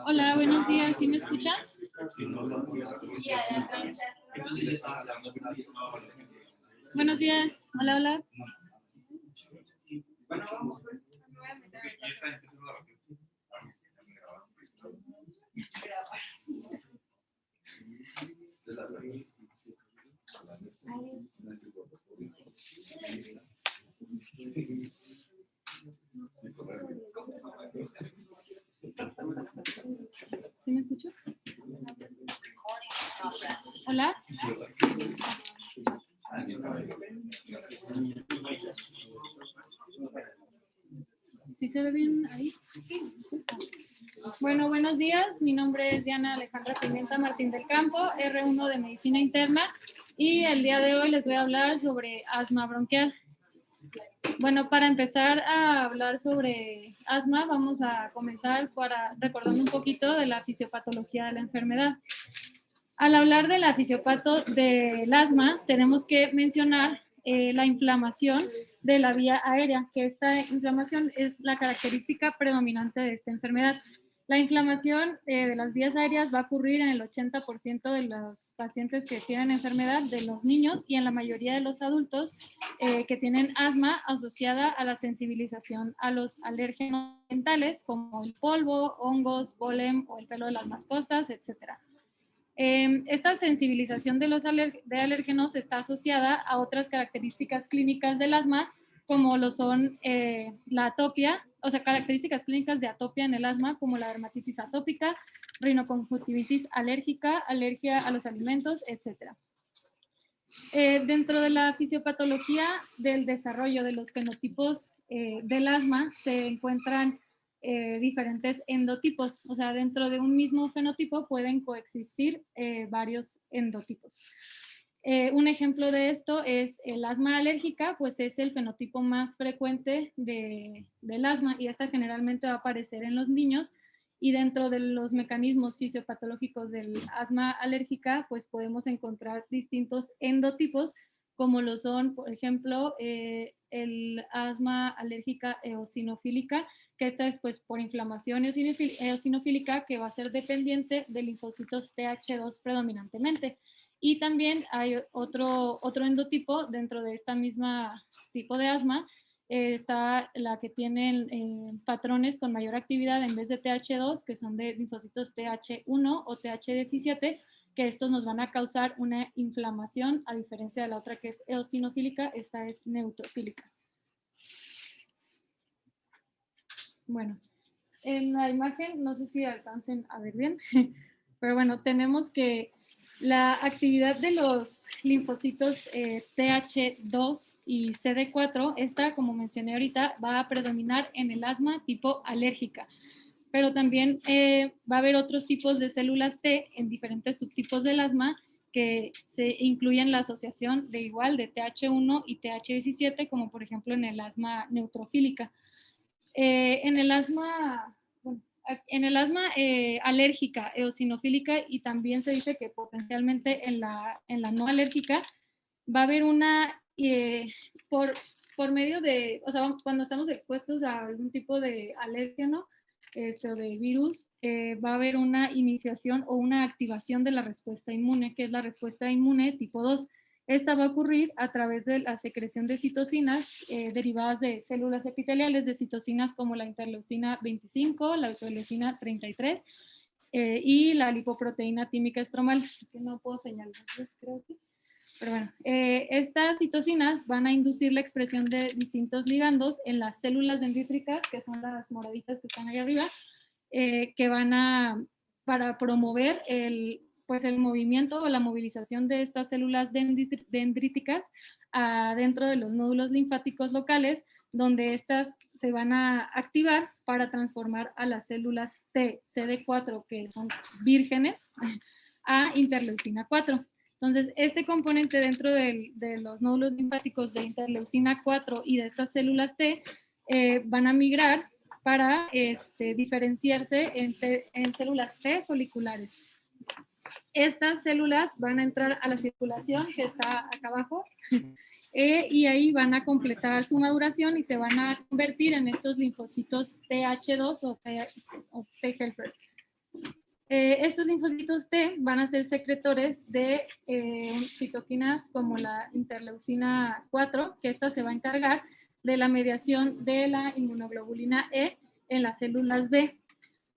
Hola, buenos días, ¿sí me escuchan? Buenos días, hola, hola. ¿Sí me escuchas? Hola. ¿Sí se ve bien ahí? Sí. Bueno, buenos días. Mi nombre es Diana Alejandra Pimienta Martín del Campo, R1 de Medicina Interna, y el día de hoy les voy a hablar sobre asma bronquial. Bueno, para empezar a hablar sobre asma, vamos a comenzar recordando un poquito de la fisiopatología de la enfermedad. Al hablar de la fisiopato del asma, tenemos que mencionar la inflamación de la vía aérea, que esta inflamación es la característica predominante de esta enfermedad. La inflamación de las vías aéreas va a ocurrir en el 80% de los pacientes que tienen enfermedad, de los niños y en la mayoría de los adultos que tienen asma asociada a la sensibilización a los alérgenos ambientales como el polvo, hongos, polen o el pelo de las mascotas, etcétera. Esta sensibilización de los alérgenos está asociada a otras características clínicas del asma, como lo son la atopia, o sea, características clínicas de atopia en el asma, como la dermatitis atópica, rinoconjuntivitis alérgica, alergia a los alimentos, etc. Dentro de la fisiopatología del desarrollo de los fenotipos del asma se encuentran diferentes endotipos, o sea, dentro de un mismo fenotipo pueden coexistir varios endotipos. Un ejemplo de esto es el asma alérgica, pues es el fenotipo más frecuente del asma y esta generalmente va a aparecer en los niños, y dentro de los mecanismos fisiopatológicos del asma alérgica, pues podemos encontrar distintos endotipos, como lo son, por ejemplo, el asma alérgica eosinofílica, que esta es pues por inflamación eosinofílica que va a ser dependiente de linfocitos TH2 predominantemente. Y también hay otro endotipo dentro de esta misma tipo de asma, está la que tienen patrones con mayor actividad en vez de TH2, que son de linfocitos TH1 o TH17, que estos nos van a causar una inflamación, a diferencia de la otra que es eosinofílica, esta es neutrofílica. Bueno, en la imagen, no sé si alcancen a ver bien, pero bueno, tenemos que la actividad de los linfocitos TH2 y CD4, esta, como mencioné ahorita, va a predominar en el asma tipo alérgica, pero también va a haber otros tipos de células T en diferentes subtipos del asma que se incluyen la asociación de igual de TH1 y TH17, como por ejemplo en el asma neutrofílica. En el asma, bueno, alérgica, eosinofílica, y también se dice que potencialmente en la no alérgica, va a haber una, por medio de, o sea, cuando estamos expuestos a algún tipo de alérgeno o de virus, va a haber una iniciación o una activación de la respuesta inmune, que es la respuesta inmune tipo 2. Esta va a ocurrir a través de la secreción de citocinas derivadas de células epiteliales, de citocinas como la interleucina 25, la interleucina 33 y la lipoproteína tímica estromal, que no puedo señalarles, creo que. Pero bueno, estas citocinas van a inducir la expresión de distintos ligandos en las células dendríticas, que son las moraditas que están ahí arriba, que van para promover el movimiento o la movilización de estas células dendríticas dentro de los nódulos linfáticos locales, donde estas se van a activar para transformar a las células T, CD4, que son vírgenes, a interleucina 4. Entonces, este componente dentro de los nódulos linfáticos de interleucina 4 y de estas células T van a migrar para diferenciarse en células T foliculares. Estas células van a entrar a la circulación, que está acá abajo, y ahí van a completar su maduración y se van a convertir en estos linfocitos TH2 o T helper. Estos linfocitos T van a ser secretores de citoquinas como la interleucina 4, que esta se va a encargar de la mediación de la inmunoglobulina E en las células B,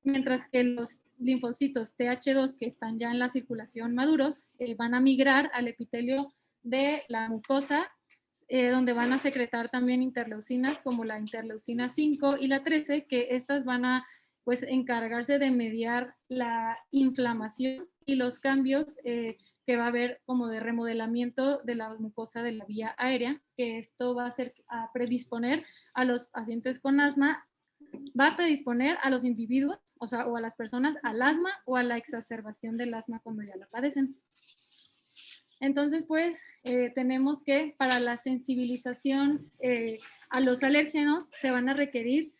mientras que los linfocitos TH2 que están ya en la circulación maduros van a migrar al epitelio de la mucosa, donde van a secretar también interleucinas como la interleucina 5 y la 13, que estas van a pues encargarse de mediar la inflamación y los cambios que va a haber como de remodelamiento de la mucosa de la vía aérea, que esto va a hacer a predisponer a los pacientes con asma, va a predisponer a los individuos, o sea, o a las personas al asma o a la exacerbación del asma cuando ya la padecen. Entonces, pues, tenemos que para la sensibilización a los alérgenos se van a requerir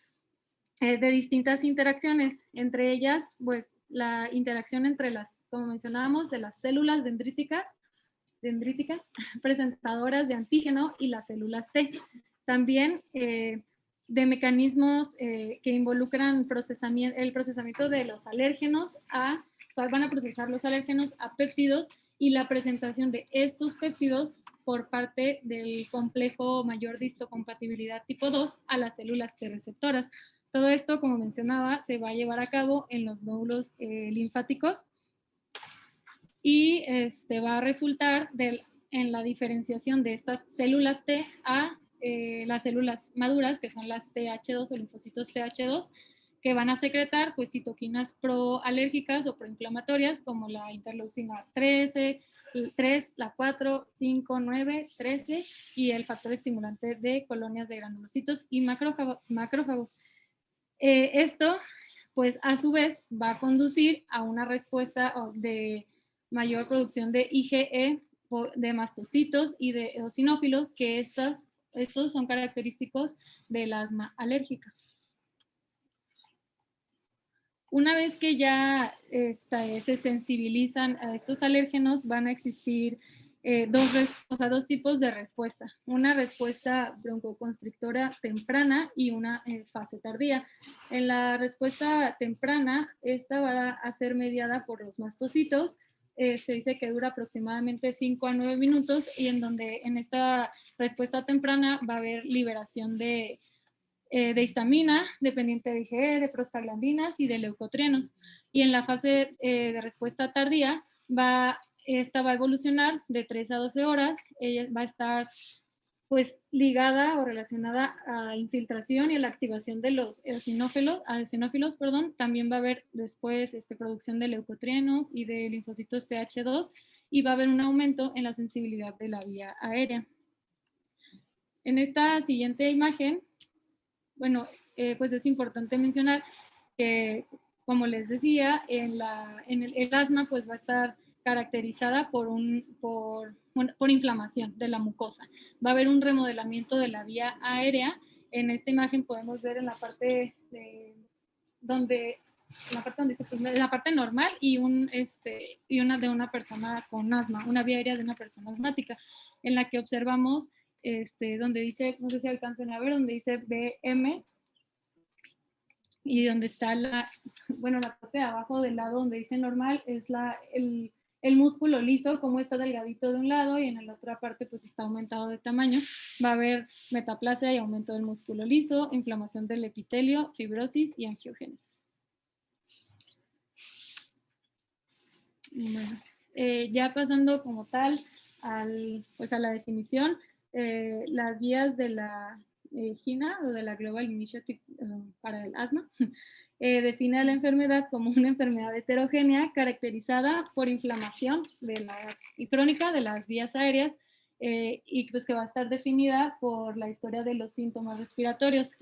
de distintas interacciones, entre ellas, pues, la interacción entre las, como mencionábamos, de las células dendríticas presentadoras de antígeno y las células T. También de mecanismos que involucran el procesamiento de los alérgenos van a procesar los alérgenos a péptidos y la presentación de estos péptidos por parte del complejo mayor de histocompatibilidad tipo 2 a las células T receptoras. Todo esto, como mencionaba, se va a llevar a cabo en los nódulos linfáticos y va a resultar en la diferenciación de estas células T a las células maduras, que son las TH2 o linfocitos TH2, que van a secretar pues, citoquinas proalérgicas o proinflamatorias, como la interleucina 13, 3, la 4, 5, 9, 13 y el factor estimulante de colonias de granulocitos y macrófagos. Esto, pues a su vez, va a conducir a una respuesta de mayor producción de IgE, de mastocitos y de eosinófilos, que estos son característicos del asma alérgica. Una vez que ya se sensibilizan a estos alérgenos, van a existir dos tipos de respuesta. Una respuesta broncoconstrictora temprana y una fase tardía. En la respuesta temprana, esta va a ser mediada por los mastocitos. Se dice que dura aproximadamente 5 a 9 minutos y en esta respuesta temprana va a haber liberación de histamina, dependiente de IgE, de prostaglandinas y de leucotrienos. Y en la fase de respuesta tardía, esta va a evolucionar de 3 a 12 horas. Ella va a estar pues ligada o relacionada a infiltración y a la activación de los eosinófilos, También va a haber después producción de leucotrienos y de linfocitos TH2 y va a haber un aumento en la sensibilidad de la vía aérea. En esta siguiente imagen, bueno, pues es importante mencionar que, como les decía, el asma pues va a estar caracterizada por inflamación de la mucosa. Va a haber un remodelamiento de la vía aérea. En esta imagen podemos ver en la parte donde dice, pues, la parte normal y una de una persona con asma, una vía aérea de una persona asmática, en la que observamos donde dice, no sé si alcancen a ver, donde dice BM, y donde está la parte de abajo del lado donde dice normal es el músculo liso, como está delgadito de un lado y en la otra parte pues está aumentado de tamaño. Va a haber metaplasia y aumento del músculo liso, inflamación del epitelio, fibrosis y angiogénesis. Bueno, ya pasando como tal a la definición, las vías de la GINA o de la Global Initiative para el asma define a la enfermedad como una enfermedad heterogénea caracterizada por inflamación crónica de las vías aéreas y pues que va a estar definida por la historia de los síntomas respiratorios,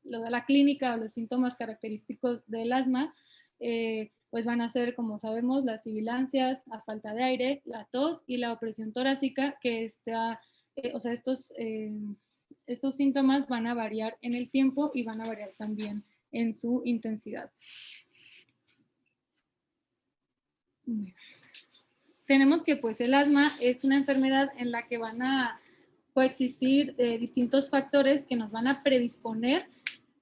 la clínica o los síntomas característicos del asma. Pues van a ser, como sabemos, las sibilancias, la falta de aire, la tos y la opresión torácica, que estos síntomas van a variar en el tiempo y van a variar también en su intensidad. tenemos que pues el asma es una enfermedad en la que van a coexistir distintos factores que nos van a predisponer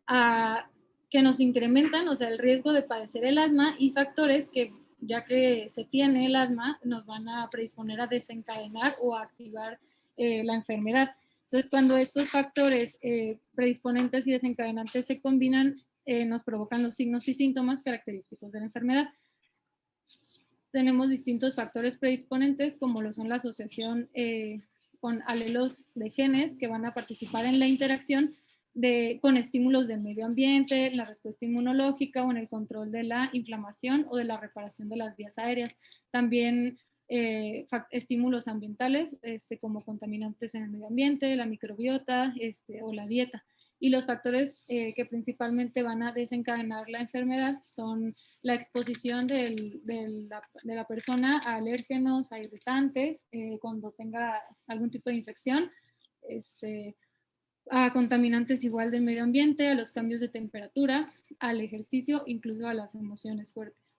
a que nos incrementan, o sea, el riesgo de padecer el asma, y factores que, ya que se tiene el asma, nos van a predisponer a desencadenar o a activar la enfermedad. Entonces, cuando estos factores predisponentes y desencadenantes se combinan, nos provocan los signos y síntomas característicos de la enfermedad. Tenemos distintos factores predisponentes, como lo son la asociación con alelos de genes que van a participar en la interacción con estímulos del medio ambiente, la respuesta inmunológica o en el control de la inflamación o de la reparación de las vías aéreas. También estímulos ambientales como contaminantes en el medio ambiente, la microbiota o la dieta. Y los factores que principalmente van a desencadenar la enfermedad son la exposición de la persona a alérgenos, a irritantes, cuando tenga algún tipo de infección, a contaminantes igual del medio ambiente, a los cambios de temperatura, al ejercicio, incluso a las emociones fuertes.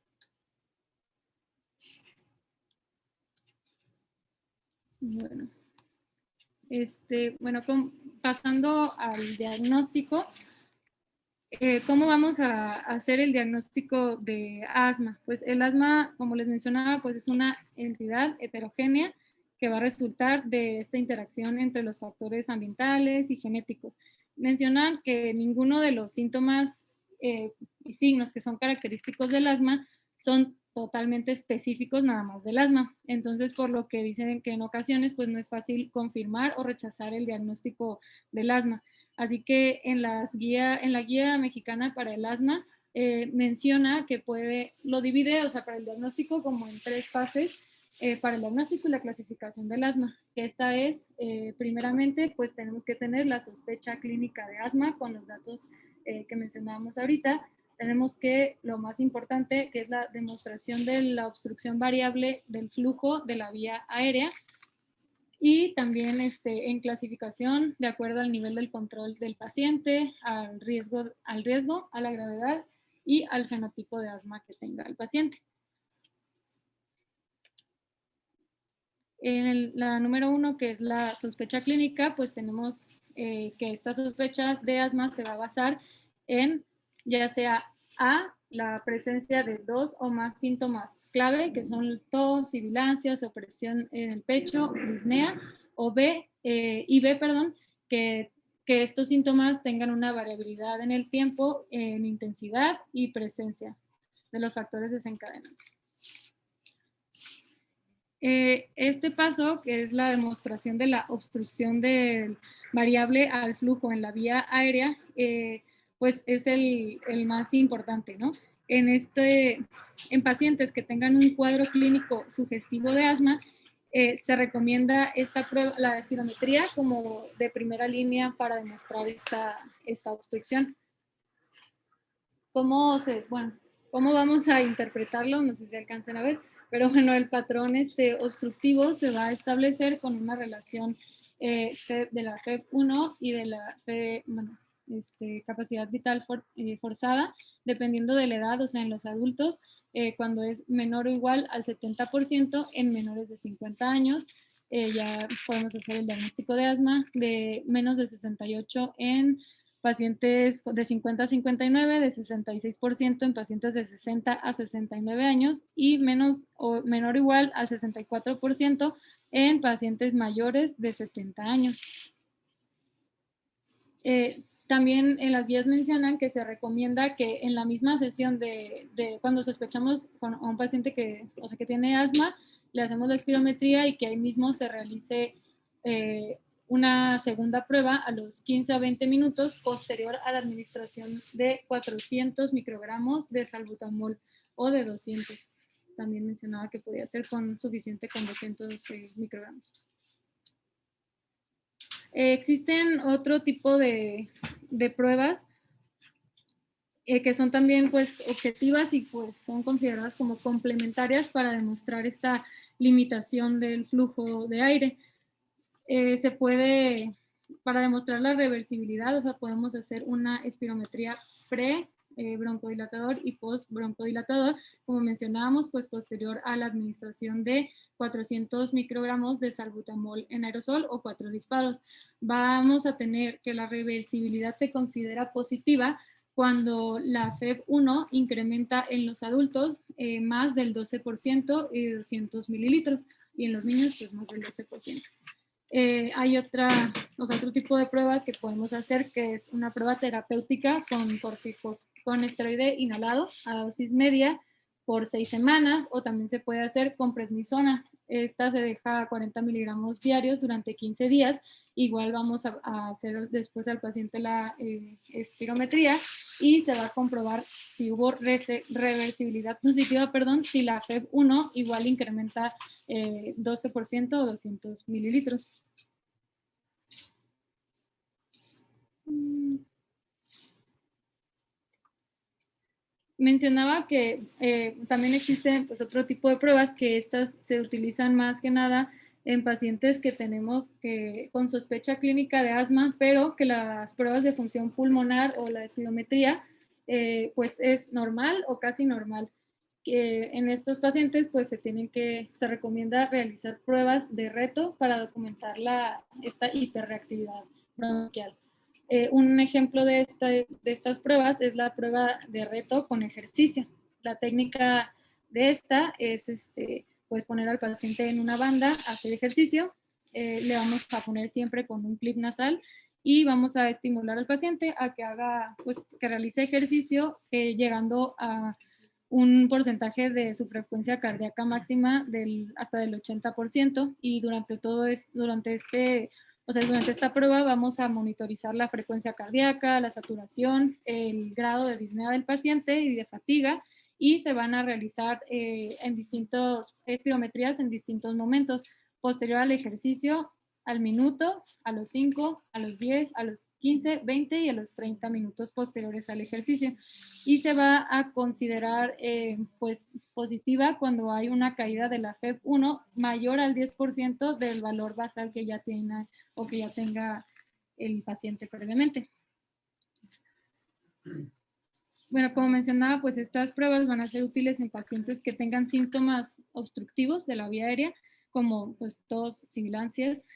Bueno, pasando al diagnóstico, ¿cómo vamos a hacer el diagnóstico de asma? Pues el asma, como les mencionaba, pues es una entidad heterogénea que va a resultar de esta interacción entre los factores ambientales y genéticos. Mencionan que ninguno de los síntomas y signos que son característicos del asma son totalmente específicos nada más del asma. Entonces, por lo que dicen que en ocasiones pues no es fácil confirmar o rechazar el diagnóstico del asma. Así que en la guía mexicana para el asma menciona que lo divide, o sea, para el diagnóstico como en 3 fases, para el diagnóstico y la clasificación del asma. Que esta es, primeramente, pues tenemos que tener la sospecha clínica de asma con los datos que mencionábamos ahorita. Tenemos que, lo más importante, que es la demostración de la obstrucción variable del flujo de la vía aérea, y también en clasificación de acuerdo al nivel del control del paciente, al riesgo, a la gravedad y al fenotipo de asma que tenga el paciente. En la número 1, que es la sospecha clínica, pues tenemos que esta sospecha de asma se va a basar en ya sea A, la presencia de 2 o más síntomas clave, que son tos, sibilancias, opresión en el pecho, disnea, o B, que estos síntomas tengan una variabilidad en el tiempo, en intensidad y presencia de los factores desencadenantes. Este paso, que es la demostración de la obstrucción del variable al flujo en la vía aérea, pues es el más importante, ¿no? En pacientes que tengan un cuadro clínico sugestivo de asma, se recomienda esta prueba, la espirometría, como de primera línea para demostrar esta obstrucción. ¿Cómo vamos a interpretarlo? No sé si alcancen a ver, pero bueno, el patrón obstructivo se va a establecer con una relación de la FEV1 y de la capacidad vital forzada, dependiendo de la edad, o sea, en los adultos, cuando es menor o igual al 70%, en menores de 50 años, ya podemos hacer el diagnóstico de asma, de menos de 68 en pacientes de 50 a 59, de 66% en pacientes de 60 a 69 años y menor o igual al 64% en pacientes mayores de 70 años. También en las guías mencionan que se recomienda que en la misma sesión de cuando sospechamos a un paciente que tiene asma, le hacemos la espirometría y que ahí mismo se realice una segunda prueba a los 15 a 20 minutos posterior a la administración de 400 microgramos de salbutamol o de 200. También mencionaba que podía ser suficiente con 200 microgramos. Existen otro tipo de pruebas que son también pues objetivas y pues son consideradas como complementarias para demostrar esta limitación del flujo de aire. Para demostrar la reversibilidad, o sea, podemos hacer una espirometría broncodilatador y post-broncodilatador, como mencionábamos, pues posterior a la administración de 400 microgramos de salbutamol en aerosol o 4 disparos. Vamos a tener que la reversibilidad se considera positiva cuando la FEV1 incrementa en los adultos más del 12% y de 200 mililitros, y en los niños pues más del 12%. Hay otro tipo de pruebas que podemos hacer, que es una prueba terapéutica con esteroide inhalado a dosis media por 6 semanas, o también se puede hacer con prednisona. Esta se deja 40 miligramos diarios durante 15 días. Igual vamos a hacer después al paciente la espirometría y se va a comprobar si hubo reversibilidad positiva, si la FEV1 igual incrementa 12% o 200 mililitros. Mencionaba que también existen pues, otro tipo de pruebas, que estas se utilizan más que nada en pacientes que tenemos con sospecha clínica de asma, pero que las pruebas de función pulmonar o la espirometría pues es normal o casi normal. En estos pacientes pues se recomienda realizar pruebas de reto para documentar esta hiperreactividad bronquial. Un ejemplo de estas pruebas es la prueba de reto con ejercicio. La técnica de esta es pues poner al paciente en una banda, hacer ejercicio, le vamos a poner siempre con un clip nasal y vamos a estimular al paciente a que que realice ejercicio llegando a un porcentaje de su frecuencia cardíaca máxima hasta del 80%, y durante esta prueba vamos a monitorizar la frecuencia cardíaca, la saturación, el grado de disnea del paciente y de fatiga, y se van a realizar espirometrías en distintos momentos. Posterior al ejercicio, al minuto, a los 5, a los 10, a los 15, 20 y a los 30 minutos posteriores al ejercicio. Y se va a considerar pues positiva cuando hay una caída de la FEV1 mayor al 10% del valor basal que ya tenga el paciente previamente. Bueno, como mencionaba, pues estas pruebas van a ser útiles en pacientes que tengan síntomas obstructivos de la vía aérea, como pues tos, sibilancias,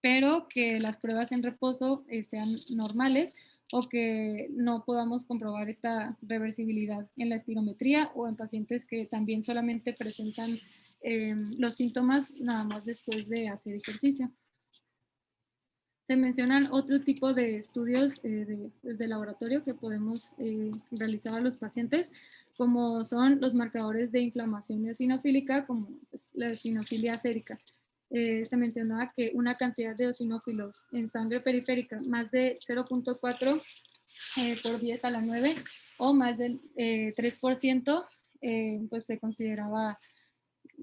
pero que las pruebas en reposo sean normales, o que no podamos comprobar esta reversibilidad en la espirometría, o en pacientes que también solamente presentan los síntomas nada más después de hacer ejercicio. Se mencionan otro tipo de estudios de laboratorio que podemos realizar a los pacientes, como son los marcadores de inflamación eosinofílica, como pues, la eosinofilia sérica. Se mencionaba que una cantidad de eosinófilos en sangre periférica más de 0.4 por 10 a la 9 o más del 3%, pues se consideraba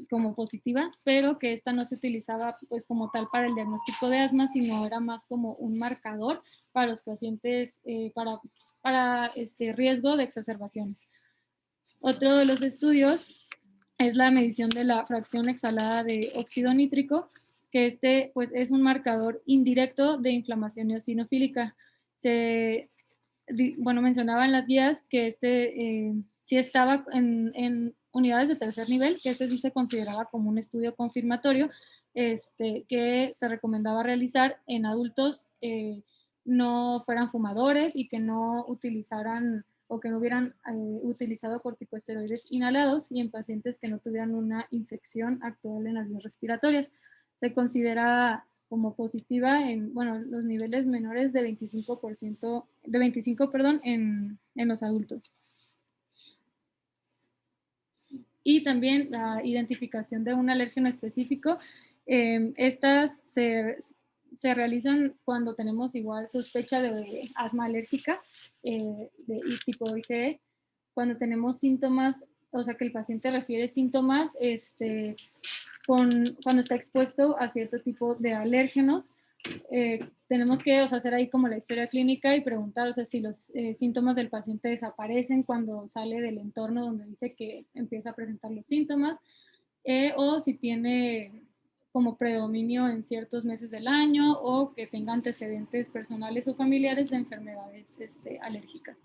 como positiva, pero que esta no se utilizaba pues como tal para el diagnóstico de asma, sino era más como un marcador para los pacientes para riesgo de exacerbaciones. Otro de los estudios es la medición de la fracción exhalada de óxido nítrico, que pues es un marcador indirecto de inflamación eosinofílica. Mencionaba en las guías que sí estaba en unidades de tercer nivel, que sí se consideraba como un estudio confirmatorio, que se recomendaba realizar en adultos no fueran fumadores y que no utilizaran o que no hubieran utilizado corticosteroides inhalados, y en pacientes que no tuvieran una infección actual en las vías respiratorias. Se considera como positiva en los niveles menores de 25%, en los adultos. Y también la identificación de un alérgeno específico. Estas se realizan cuando tenemos igual sospecha de asma alérgica de tipo IgE, cuando tenemos síntomas, o sea que el paciente refiere síntomas cuando está expuesto a cierto tipo de alérgenos. Tenemos que hacer ahí como la historia clínica y preguntar, si los síntomas del paciente desaparecen cuando sale del entorno donde dice que empieza a presentar los síntomas, o si tiene como predominio en ciertos meses del año, o que tenga antecedentes personales o familiares de enfermedades alérgicas.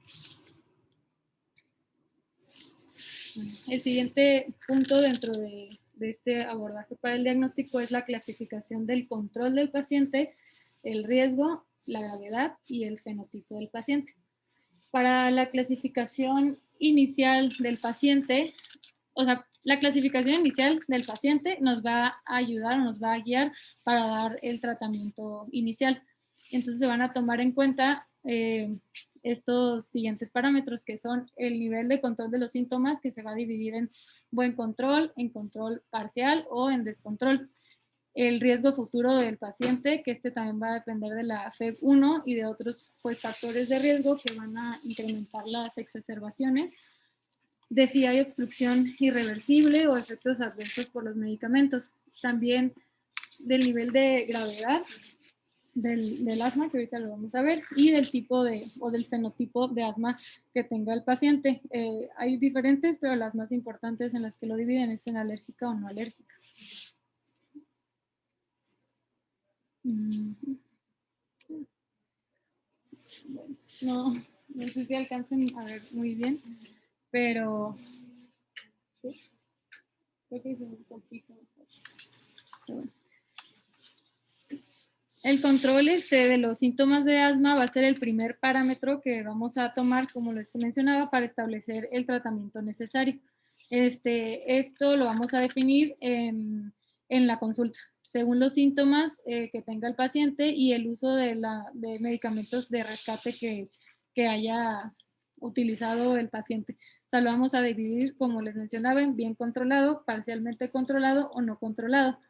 El siguiente punto dentro de este abordaje para el diagnóstico es la clasificación del control del paciente, el riesgo, la gravedad y el fenotipo del paciente. Para la clasificación inicial del paciente, o sea, la clasificación inicial del paciente nos va a ayudar, nos va a guiar para dar el tratamiento inicial. Entonces se van a tomar en cuenta estos siguientes parámetros, que son el nivel de control de los síntomas, que se va a dividir en buen control, en control parcial o en descontrol. El riesgo futuro del paciente, que este también va a depender de la FEV1 y de otros pues, factores de riesgo que van a incrementar las exacerbaciones, de si hay obstrucción irreversible o efectos adversos por los medicamentos. También del nivel de gravedad del asma, que ahorita lo vamos a ver, y del tipo o del fenotipo de asma que tenga el paciente. Hay diferentes, pero las más importantes en las que lo dividen es en alérgica o no alérgica. Bueno, no sé si alcancen a ver muy bien, pero ¿sí? Creo que hice un poquito. Pero bueno. El control de los síntomas de asma va a ser el primer parámetro que vamos a tomar, como les mencionaba, para establecer el tratamiento necesario. Esto lo vamos a definir en la consulta, según los síntomas que tenga el paciente y el uso de medicamentos de rescate que haya utilizado el paciente. O sea, lo vamos a dividir, como les mencionaba, en bien controlado, parcialmente controlado o no controlado.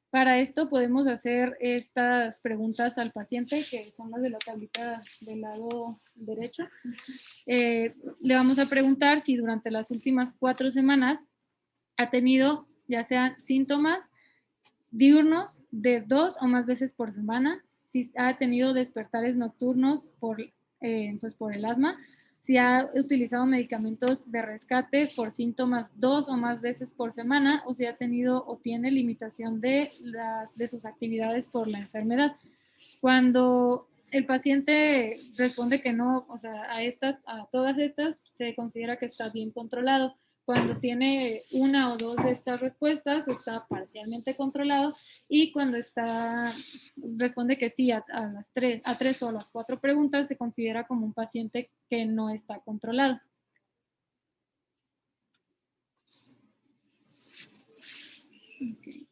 Para esto podemos hacer estas preguntas al paciente, que son las de la tablita del lado derecho. Le vamos a preguntar si durante las últimas 4 semanas ha tenido ya sean síntomas diurnos de 2 o más veces por semana, si ha tenido despertares nocturnos pues por el asma, si ha utilizado medicamentos de rescate por síntomas 2 o más veces por semana, o si ha tenido o tiene limitación de sus actividades por la enfermedad. Cuando el paciente responde que no, o sea, a todas estas, se considera que está bien controlado. Cuando tiene una o dos de estas respuestas, está parcialmente controlado, y cuando responde que sí a tres o a las 4 preguntas, se considera como un paciente que no está controlado. Okay.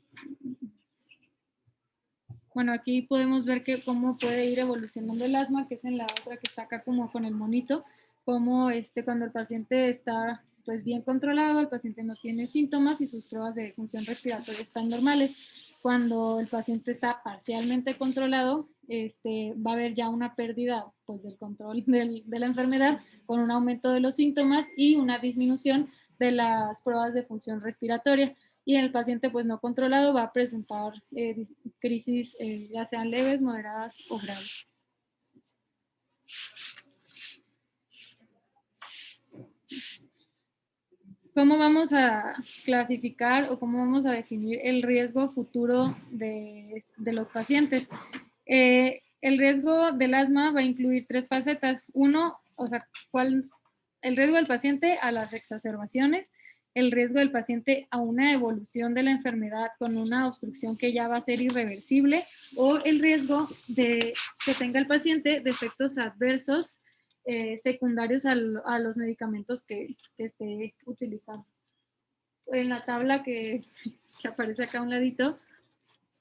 Bueno, aquí podemos ver cómo puede ir evolucionando el asma, que es en la otra que está acá como con el monito, como cuando el paciente está pues bien controlado, el paciente no tiene síntomas y sus pruebas de función respiratoria están normales. Cuando el paciente está parcialmente controlado, va a haber ya una pérdida pues, del control de la enfermedad, con un aumento de los síntomas y una disminución de las pruebas de función respiratoria. Y en el paciente pues no controlado va a presentar crisis ya sean leves, moderadas o graves. ¿Cómo vamos a clasificar o cómo vamos a definir el riesgo futuro de los pacientes? El riesgo del asma va a incluir 3 facetas. Uno, o sea, el riesgo del paciente a las exacerbaciones, el riesgo del paciente a una evolución de la enfermedad con una obstrucción que ya va a ser irreversible, o el riesgo de que tenga el paciente de efectos adversos secundarios a los medicamentos que esté utilizando. En la tabla que aparece acá a un ladito,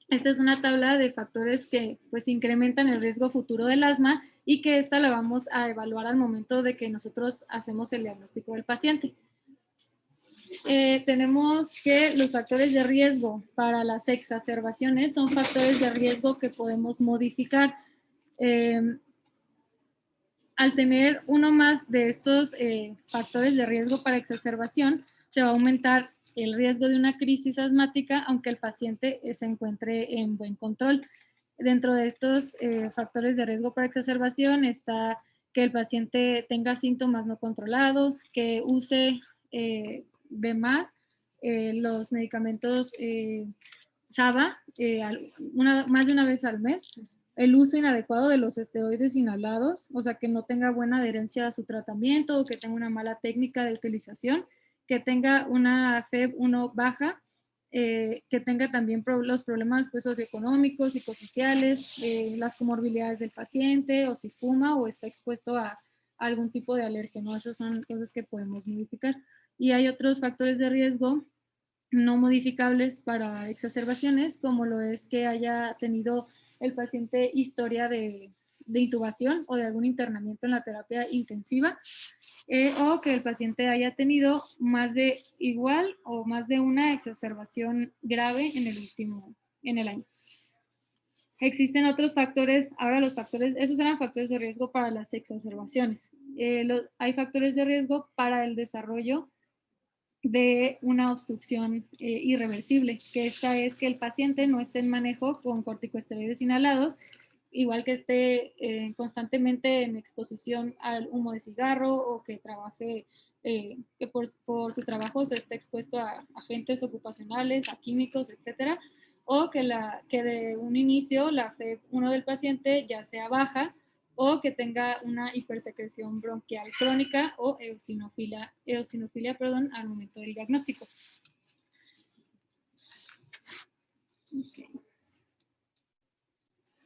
esta es una tabla de factores que pues incrementan el riesgo futuro del asma, y que esta la vamos a evaluar al momento de que nosotros hacemos el diagnóstico del paciente. Tenemos que los factores de riesgo para las exacerbaciones son factores de riesgo que podemos modificar. Al tener uno más de estos factores de riesgo para exacerbación, se va a aumentar el riesgo de una crisis asmática, aunque el paciente se encuentre en buen control. Dentro de estos factores de riesgo para exacerbación está que el paciente tenga síntomas no controlados, que use de más los medicamentos SABA más de una vez al mes, el uso inadecuado de los esteroides inhalados, o sea, que no tenga buena adherencia a su tratamiento o que tenga una mala técnica de utilización, que tenga una FEV1 baja, que tenga también los problemas pues, socioeconómicos, psicosociales, las comorbilidades del paciente, o si fuma o está expuesto a algún tipo de alérgeno. Esas son cosas que podemos modificar. Y hay otros factores de riesgo no modificables para exacerbaciones, como lo es que haya tenido el paciente historia de intubación o de algún internamiento en la terapia intensiva, o que el paciente haya tenido más de igual o más de una exacerbación grave en el año. Existen otros factores, ahora los factores, esos eran factores de riesgo para las exacerbaciones. Hay factores de riesgo para el desarrollo de una obstrucción irreversible, que esta es que el paciente no esté en manejo con corticosteroides inhalados, igual que esté constantemente en exposición al humo de cigarro, o que trabaje, que por su trabajo se esté expuesto a agentes ocupacionales, a químicos, etcétera, o que de un inicio la FEV1 del paciente ya sea baja, o que tenga una hipersecreción bronquial crónica o eosinofilia, al momento del diagnóstico. Okay.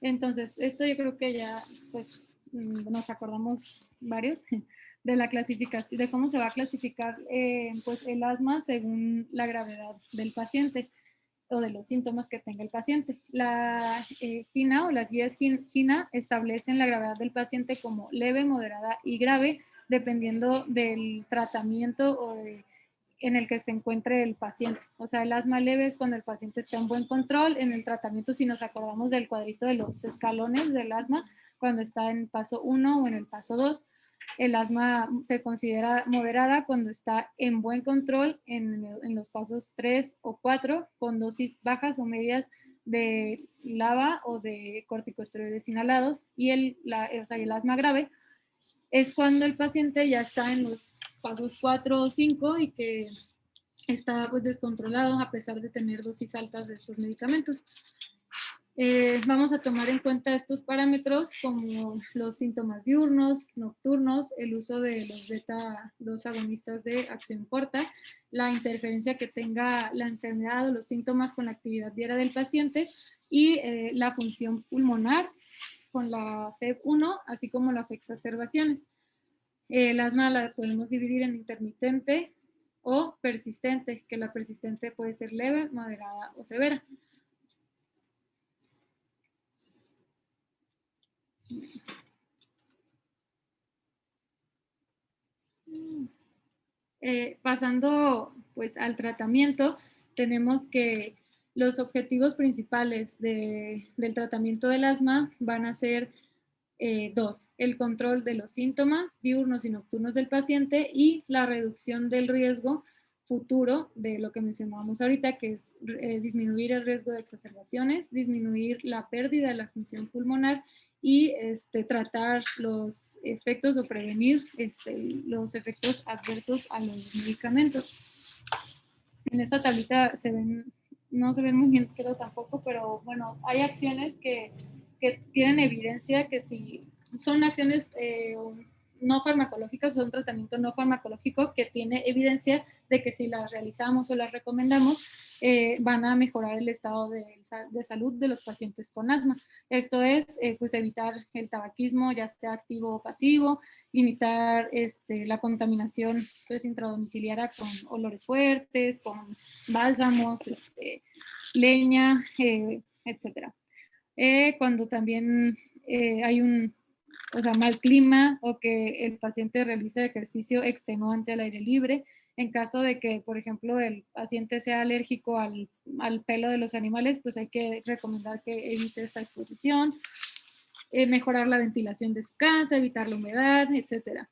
Entonces, esto yo creo que ya pues nos acordamos varios de la clasificación, de cómo se va a clasificar pues el asma según la gravedad del paciente o de los síntomas que tenga el paciente. La GINA o las guías GINA establecen la gravedad del paciente como leve, moderada y grave, dependiendo del tratamiento en el que se encuentre el paciente. O sea, el asma leve es cuando el paciente está en buen control. En el tratamiento, si nos acordamos del cuadrito de los escalones del asma, cuando está en paso 1 o en el paso 2. El asma se considera moderada cuando está en buen control en los pasos 3 o 4, con dosis bajas o medias de LABA o de corticosteroides inhalados. Y el asma grave es cuando el paciente ya está en los pasos 4 o 5 y que está pues descontrolado a pesar de tener dosis altas de estos medicamentos. Vamos a tomar en cuenta estos parámetros como los síntomas diurnos, nocturnos, el uso de los beta-2 agonistas de acción corta, la interferencia que tenga la enfermedad o los síntomas con la actividad diaria del paciente, y la función pulmonar con la FEV1, así como las exacerbaciones. El asma la podemos dividir en intermitente o persistente, que la persistente puede ser leve, moderada o severa. Pasando pues al tratamiento, tenemos que los objetivos principales del tratamiento del asma van a ser dos: el control de los síntomas diurnos y nocturnos del paciente, y la reducción del riesgo futuro de lo que mencionábamos ahorita, que es disminuir el riesgo de exacerbaciones, disminuir la pérdida de la función pulmonar y tratar los efectos o prevenir los efectos adversos a los medicamentos. En esta tablita no se ven muy bien, creo tampoco, pero bueno, hay acciones que tienen evidencia que si son acciones no farmacológicas, son tratamiento no farmacológico que tiene evidencia de que si las realizamos o las recomendamos, van a mejorar el estado de salud de los pacientes con asma. Esto es, pues evitar el tabaquismo, ya sea activo o pasivo, limitar la contaminación pues, intradomiciliaria con olores fuertes, con bálsamos, leña, etcétera. Cuando también hay mal clima, o que el paciente realice ejercicio extenuante al aire libre. En caso de que, por ejemplo, el paciente sea alérgico al pelo de los animales, pues hay que recomendar que evite esta exposición. Mejorar la ventilación de su casa, evitar la humedad, etcétera.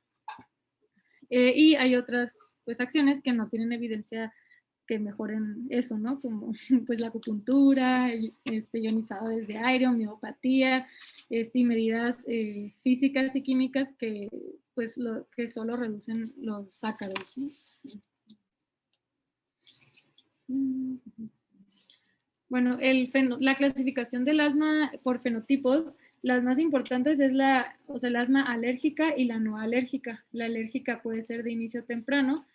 Y hay otras pues, acciones que no tienen evidencia que mejoren eso, ¿no? Como pues la acupuntura, ionizadores de aire, homeopatía, y medidas físicas y químicas que pues que solo reducen los ácaros, ¿no? Bueno, la clasificación del asma por fenotipos, las más importantes es el asma alérgica y la no alérgica. La alérgica puede ser de inicio temprano,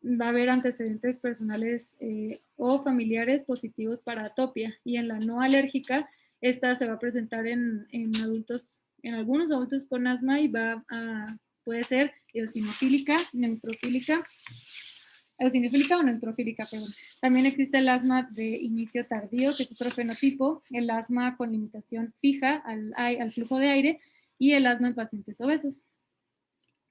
va a haber antecedentes personales o familiares positivos para atopia, y en la no alérgica, esta se va a presentar en adultos, en algunos adultos con asma, y puede ser eosinofílica, eosinofílica o neutrofílica, perdón. También existe el asma de inicio tardío, que es otro fenotipo, el asma con limitación fija al flujo de aire, y el asma en pacientes obesos,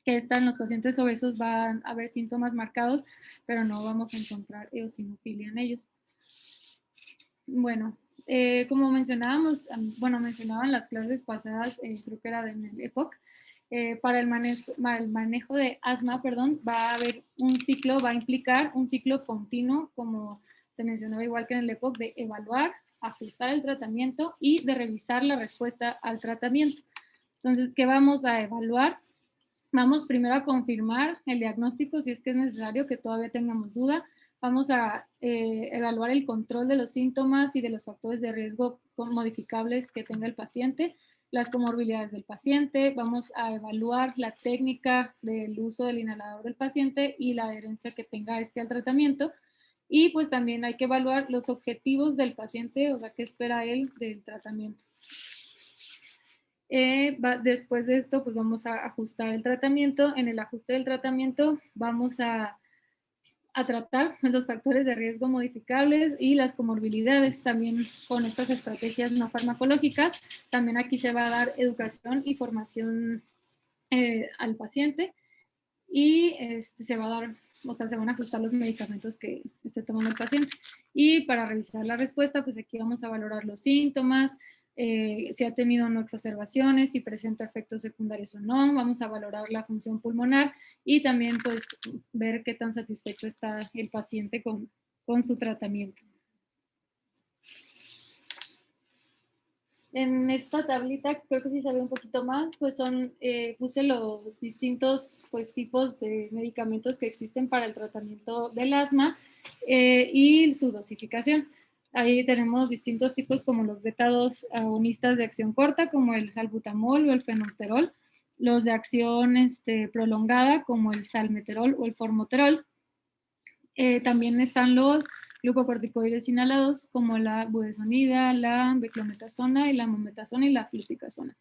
que en los pacientes obesos van a haber síntomas marcados, pero no vamos a encontrar eosinofilia en ellos. Bueno, como mencionábamos, mencionaban las clases pasadas, creo que era en el EPOC, para el manejo de asma, va a haber un ciclo, va a implicar un ciclo continuo, como se mencionaba igual que en el EPOC, de evaluar, ajustar el tratamiento y de revisar la respuesta al tratamiento. Entonces, ¿qué vamos a evaluar? Vamos primero a confirmar el diagnóstico si es que es necesario, que todavía tengamos duda. Vamos a evaluar el control de los síntomas y de los factores de riesgo modificables que tenga el paciente, las comorbilidades del paciente. Vamos a evaluar la técnica del uso del inhalador del paciente y la adherencia que tenga al tratamiento. Y pues también hay que evaluar los objetivos del paciente, o sea, qué espera él del tratamiento. Después de esto, pues vamos a ajustar el tratamiento. En el ajuste del tratamiento vamos a tratar los factores de riesgo modificables y las comorbilidades también con estas estrategias no farmacológicas. También aquí se va a dar educación y formación al paciente, y se va a dar, se van a ajustar los medicamentos que esté tomando el paciente. Y para revisar la respuesta, pues aquí vamos a valorar los síntomas, si ha tenido o no exacerbaciones, si presenta efectos secundarios o no. Vamos a valorar la función pulmonar y también pues ver qué tan satisfecho está el paciente con su tratamiento. En esta tablita, creo que sí se ve un poquito más, pues puse los distintos pues, tipos de medicamentos que existen para el tratamiento del asma y su dosificación. Ahí tenemos distintos tipos como los beta-2 agonistas de acción corta, como el salbutamol o el fenoterol, los de acción prolongada, como el salmeterol o el formoterol. También están los glucocorticoides inhalados, como la budesonida, la beclometasona y la mometasona y la fluticasona.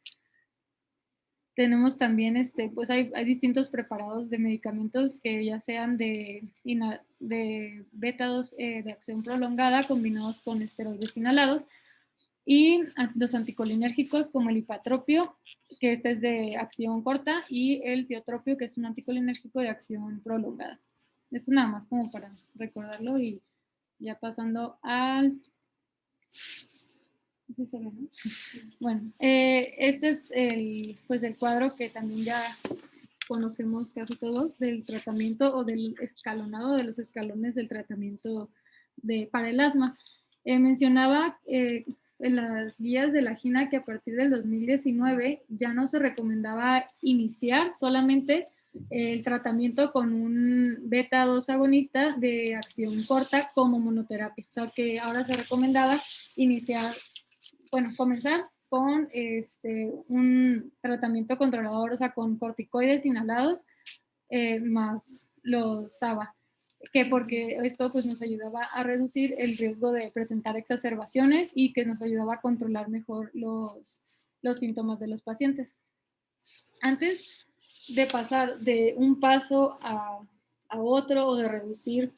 Tenemos también, pues hay distintos preparados de medicamentos que ya sean de beta-2 de acción prolongada combinados con esteroides inhalados, y los anticolinérgicos como el hipatropio, que este es de acción corta, y el tiotropio, que es un anticolinérgico de acción prolongada. Esto nada más como para recordarlo. Y ya pasando al... ¿Sí se ve, no? Bueno, este es el cuadro que también ya conocemos casi todos del tratamiento o del escalonado de los escalones del tratamiento para el asma. Mencionaba en las guías de la GINA que a partir del 2019 ya no se recomendaba iniciar solamente el tratamiento con un beta-2 agonista de acción corta como monoterapia. O sea que ahora se recomendaba comenzar con un tratamiento controlador, o sea, con corticoides inhalados más los SABA, que porque esto pues nos ayudaba a reducir el riesgo de presentar exacerbaciones y que nos ayudaba a controlar mejor los síntomas de los pacientes. Antes de pasar de un paso a otro o de reducir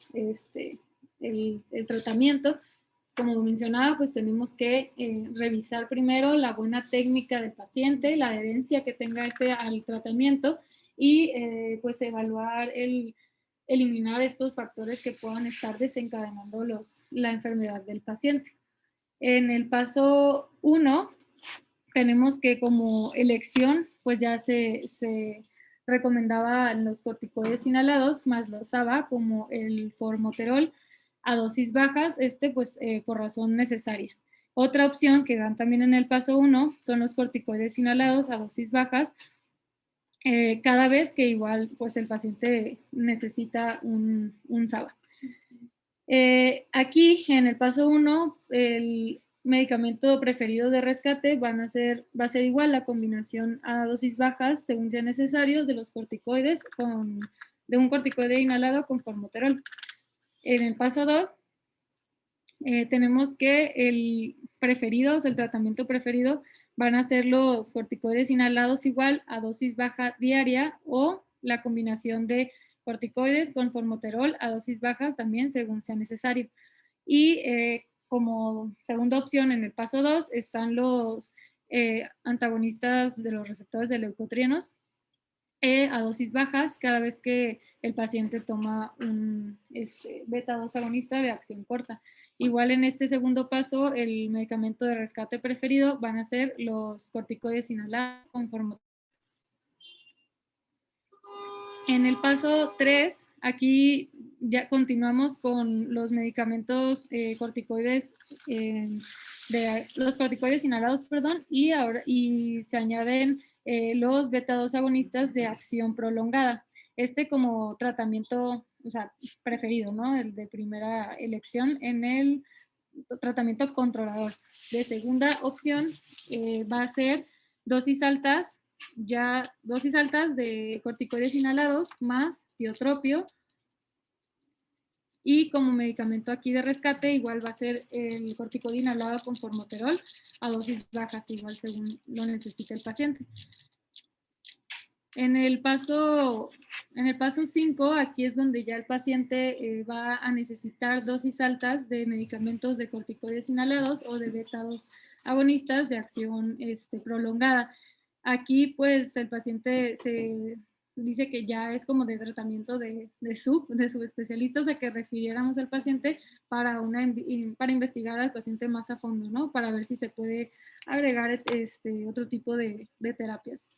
el tratamiento, como mencionaba, pues tenemos que revisar primero la buena técnica del paciente, la adherencia que tenga al tratamiento, y pues evaluar eliminar estos factores que puedan estar desencadenando la enfermedad del paciente. En el paso 1, tenemos que como elección, pues ya se recomendaba los corticoides inhalados más los SABA, como el formoterol a dosis bajas, pues por razón necesaria. Otra opción que dan también en el paso 1 son los corticoides inhalados a dosis bajas, cada vez que igual pues el paciente necesita un SABA. Aquí en el paso 1, el medicamento preferido de rescate va a ser igual la combinación a dosis bajas, según sea necesario, de los corticoides con de un corticoide inhalado con formoterol. En el paso 2, tenemos que el preferido, o sea, el tratamiento preferido, van a ser los corticoides inhalados igual a dosis baja diaria o la combinación de corticoides con formoterol a dosis baja también según sea necesario. Y como segunda opción en el paso 2 están los antagonistas de los receptores de leucotrienos a dosis bajas cada vez que el paciente toma un beta-2 agonista de acción corta. Igual en este segundo paso, el medicamento de rescate preferido van a ser los corticoides inhalados con formoterol. En el paso 3, aquí ya continuamos con los medicamentos corticoides, los corticoides inhalados, perdón, y se añaden los beta-2 agonistas de acción prolongada. Este como tratamiento, o sea, preferido, ¿no? El de primera elección en el tratamiento controlador. De segunda opción va a ser dosis altas de corticoides inhalados más tiotropio, y como medicamento aquí de rescate igual va a ser el corticoide inhalado con formoterol a dosis bajas, igual según lo necesite el paciente. En el paso 5, aquí es donde ya el paciente va a necesitar dosis altas de medicamentos de corticoides inhalados o de beta-2 agonistas de acción prolongada. Aquí pues el paciente se dice que ya es como de tratamiento de subespecialista, o sea que refiriéramos al paciente para investigar al paciente más a fondo, ¿no? Para ver si se puede agregar otro tipo de terapias.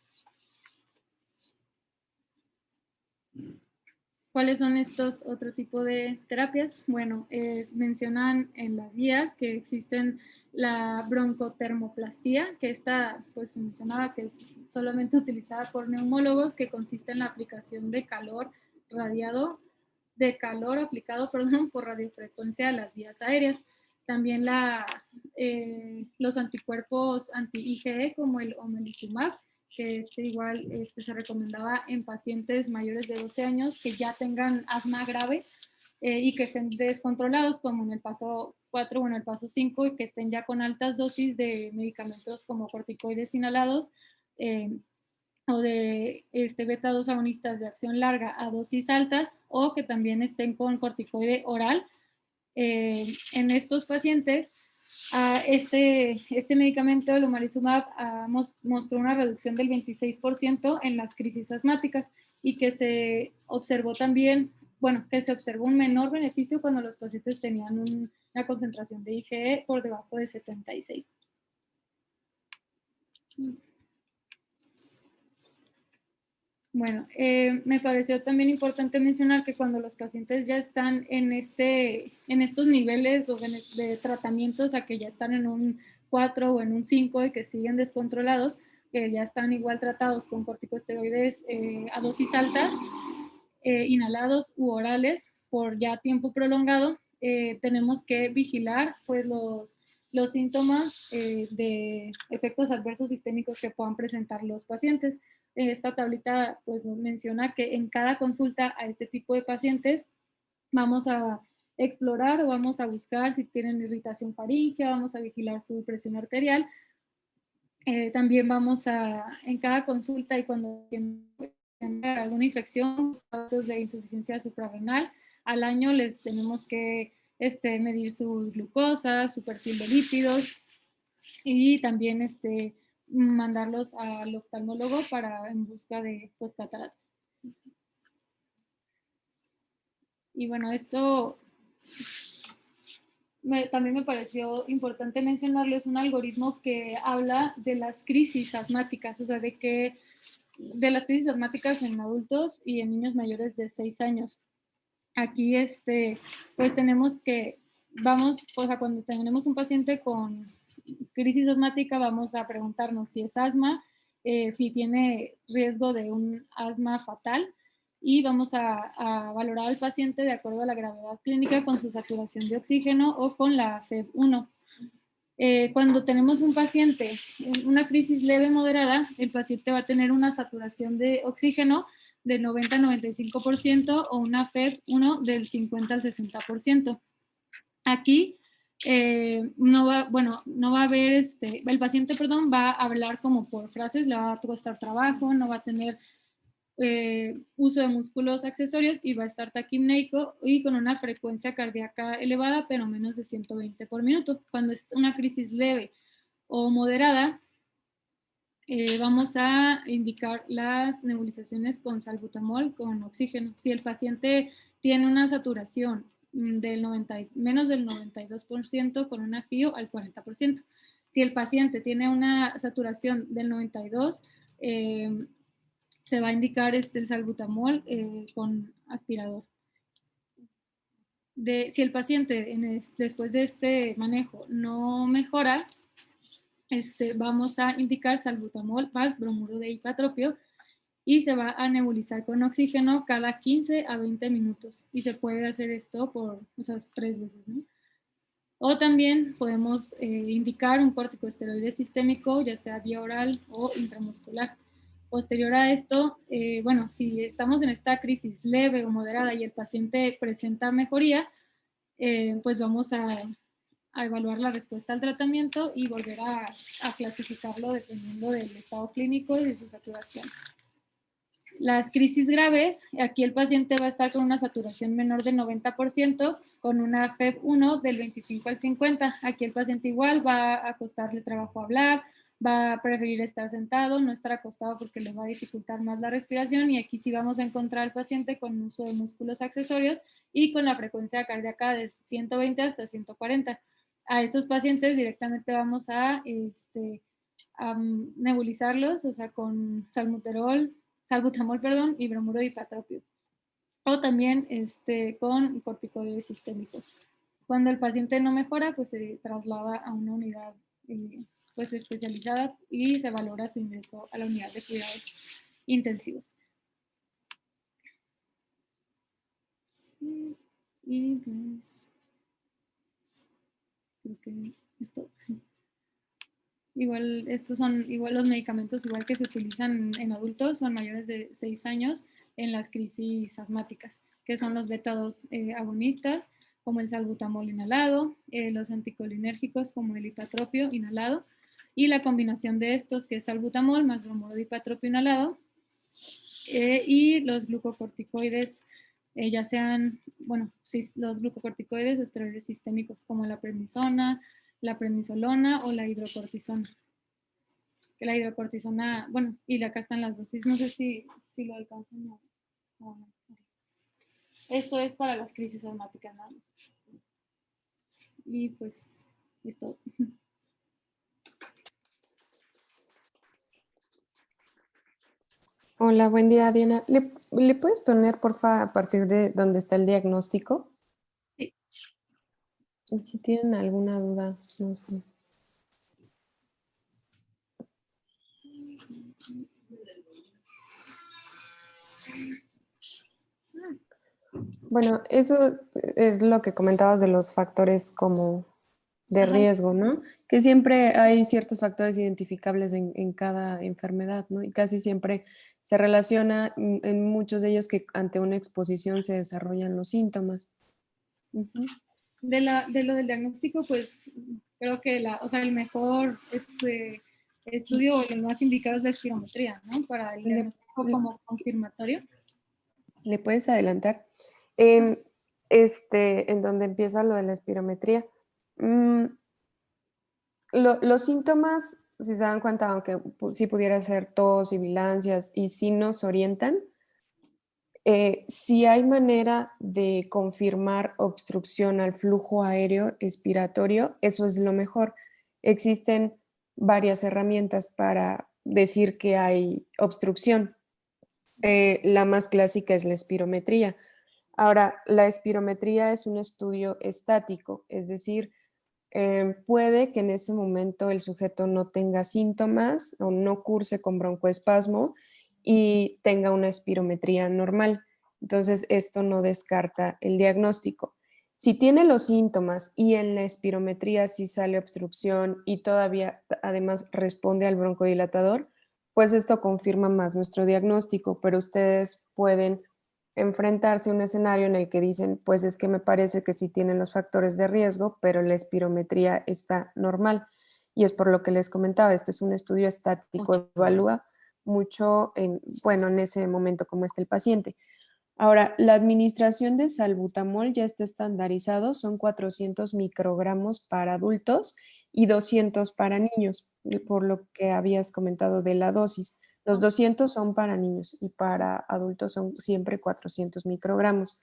¿Cuáles son estos otro tipo de terapias? Bueno, mencionan en las guías que existen la broncotermoplastía, que esta, pues se mencionaba que es solamente utilizada por neumólogos, que consiste en la aplicación de calor aplicado, por radiofrecuencia a las vías aéreas. También los anticuerpos anti-IgE, como el omalizumab, que igual se recomendaba en pacientes mayores de 12 años que ya tengan asma grave y que estén descontrolados, como en el paso 4 o en el paso 5, y que estén ya con altas dosis de medicamentos como corticoides inhalados o de beta-2 agonistas de acción larga a dosis altas, o que también estén con corticoide oral. En estos pacientes, este medicamento, el omalizumab, mostró una reducción del 26% en las crisis asmáticas, y que se observó también, que se observó un menor beneficio cuando los pacientes tenían una concentración de IgE por debajo de 76. Bueno, me pareció también importante mencionar que cuando los pacientes ya están en estos niveles de tratamiento, o sea, que ya están en un 4 o en un 5 y que siguen descontrolados, que ya están igual tratados con corticosteroides a dosis altas, inhalados u orales por ya tiempo prolongado, tenemos que vigilar pues los síntomas de efectos adversos sistémicos que puedan presentar los pacientes. Esta tablita pues nos menciona que en cada consulta a este tipo de pacientes vamos a explorar o vamos a buscar si tienen irritación faríngea, vamos a vigilar su presión arterial. También vamos en cada consulta y cuando tienen alguna infección, casos de insuficiencia suprarrenal, al año les tenemos que medir su glucosa, su perfil de lípidos, y también mandarlos al oftalmólogo en busca de pues, cataratas. Y bueno, esto también me pareció importante mencionarles un algoritmo que habla de las crisis asmáticas, o sea, de las crisis asmáticas en adultos y en niños mayores de 6 años. Aquí, pues tenemos que, o sea, cuando tenemos un paciente con crisis asmática, vamos a preguntarnos si es asma, si tiene riesgo de un asma fatal, y vamos a valorar al paciente de acuerdo a la gravedad clínica con su saturación de oxígeno o con la FEV1. Cuando tenemos un paciente en una crisis leve moderada, el paciente va a tener una saturación de oxígeno del 90 al 95% o una FEV1 del 50 al 60%. Aquí no va a haber, el paciente, perdón, va a hablar como por frases, le va a costar trabajo, no va a tener uso de músculos accesorios y va a estar taquipneico y con una frecuencia cardíaca elevada, pero menos de 120 por minuto. Cuando es una crisis leve o moderada, vamos a indicar las nebulizaciones con salbutamol con oxígeno. Si el paciente tiene una saturación menos del 92% con una FIO al 40%. Si el paciente tiene una saturación del 92%, se va a indicar el salbutamol con aspirador. Si el paciente después de este manejo no mejora, vamos a indicar salbutamol más bromuro de hipatropio y se va a nebulizar con oxígeno cada 15 a 20 minutos. Y se puede hacer esto por 3 veces, ¿no? O también podemos indicar un corticosteroide sistémico, ya sea vía oral o intramuscular. Posterior a esto, bueno, si estamos en esta crisis leve o moderada y el paciente presenta mejoría, pues vamos a evaluar la respuesta al tratamiento y volver a clasificarlo dependiendo del estado clínico y de su saturación. Las crisis graves, aquí el paciente va a estar con una saturación menor del 90%, con una FEV1 del 25 al 50. Aquí el paciente igual va a costarle trabajo hablar, va a preferir estar sentado, no estar acostado porque le va a dificultar más la respiración, y aquí sí vamos a encontrar al paciente con uso de músculos accesorios y con la frecuencia cardíaca de 120 hasta 140. A estos pacientes directamente vamos a nebulizarlos, o sea, con salbutamol, perdón, y bromuro de hipatropio. O también con corticoides sistémicos. Cuando el paciente no mejora, pues se traslada a una unidad pues especializada y se valora su ingreso a la unidad de cuidados intensivos. Y pues, creo que esto. Igual, estos son igual los medicamentos igual que se utilizan en adultos o en mayores de 6 años en las crisis asmáticas, que son los beta-2 agonistas, como el salbutamol inhalado, los anticolinérgicos como el hipatropio inhalado, y la combinación de estos, que es salbutamol más bromuro de hipatropio inhalado, y los glucocorticoides, ya sean, bueno, los glucocorticoides, esteroides sistémicos como la prednisona, la prednisolona o la hidrocortisona. Que la hidrocortisona, bueno, y acá están las dosis, no sé si lo alcanzan a. Esto es para las crisis asmáticas nada más. Y pues, es todo. Hola, buen día, Diana. ¿Le puedes poner, porfa, a partir de donde está el diagnóstico? Sí. Y si tienen alguna duda, no sé. Bueno, eso es lo que comentabas de los factores como de Ajá. riesgo, ¿no? Que siempre hay ciertos factores identificables en cada enfermedad, ¿no? Y casi siempre se relaciona en muchos de ellos que ante una exposición se desarrollan los síntomas. Ujú. De lo del diagnóstico, pues creo que el mejor estudio o el más indicado es la espirometría, ¿no? Para el diagnóstico como confirmatorio. ¿Le puedes adelantar? En donde empieza lo de la espirometría. Los síntomas, si se dan cuenta, aunque sí pudiera ser tos, sibilancias, y sí nos orientan, si hay manera de confirmar obstrucción al flujo aéreo expiratorio, eso es lo mejor. Existen varias herramientas para decir que hay obstrucción. La más clásica es la espirometría. Ahora, la espirometría es un estudio estático, es decir, puede que en ese momento el sujeto no tenga síntomas o no curse con broncoespasmo y tenga una espirometría normal. Entonces, esto no descarta el diagnóstico. Si tiene los síntomas y en la espirometría sí sale obstrucción y todavía además responde al broncodilatador, pues esto confirma más nuestro diagnóstico, pero ustedes pueden enfrentarse a un escenario en el que dicen, pues es que me parece que sí tienen los factores de riesgo, pero la espirometría está normal. Y es por lo que les comentaba, este es un estudio estático, evalúa mucho bueno, en ese momento cómo está el paciente. Ahora, la administración de salbutamol ya está estandarizado, son 400 microgramos para adultos y 200 para niños, por lo que habías comentado de la dosis. Los 200 son para niños y para adultos son siempre 400 microgramos.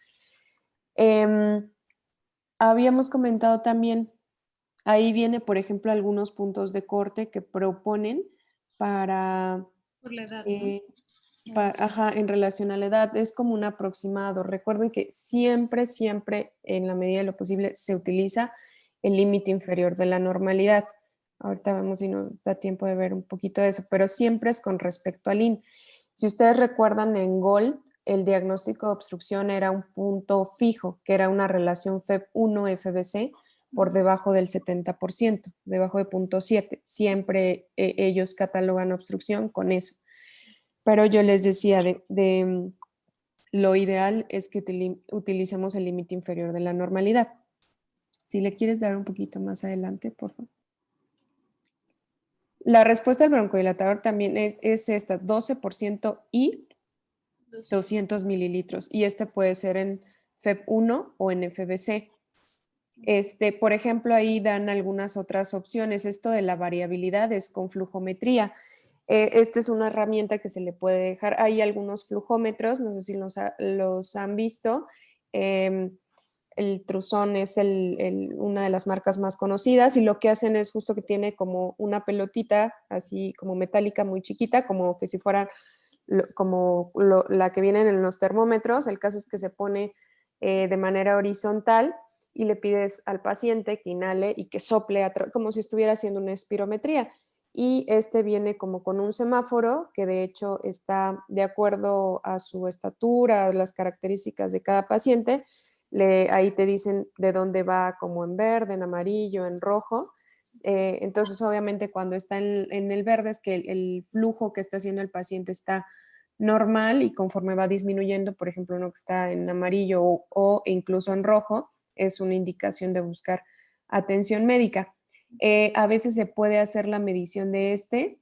Habíamos comentado también, ahí viene, por ejemplo, algunos puntos de corte que proponen para Por la edad, ¿no? Ajá, en relación a la edad, es como un aproximado. Recuerden que siempre, siempre, en la medida de lo posible, se utiliza el límite inferior de la normalidad. Ahorita vemos si nos da tiempo de ver un poquito de eso, pero siempre es con respecto al IN. Si ustedes recuerdan, en GOLD, el diagnóstico de obstrucción era un punto fijo, que era una relación FEB1-FBC por debajo del 70%, debajo de 0.7. Siempre ellos catalogan obstrucción con eso. Pero yo les decía, lo ideal es que utilicemos el límite inferior de la normalidad. Si le quieres dar un poquito más adelante, por favor. La respuesta del broncodilatador también es esta, 12% y 200 mililitros. Y este puede ser en FEB1 o en FBC. Por ejemplo, ahí dan algunas otras opciones. Esto de la variabilidad es con flujometría. Esta es una herramienta que se le puede dejar. Hay algunos flujómetros, no sé si los han visto. El Truzón es una de las marcas más conocidas y lo que hacen es justo que tiene como una pelotita así como metálica muy chiquita, como que si fuera la que vienen en los termómetros. El caso es que se pone de manera horizontal y le pides al paciente que inhale y que sople como si estuviera haciendo una espirometría. Y este viene como con un semáforo que de hecho está de acuerdo a su estatura, a las características de cada paciente. Ahí te dicen de dónde va, como en verde, en amarillo, en rojo. Entonces, obviamente, cuando está en el verde es que el flujo que está haciendo el paciente está normal y conforme va disminuyendo, por ejemplo, uno que está en amarillo o incluso en rojo, es una indicación de buscar atención médica. A veces se puede hacer la medición de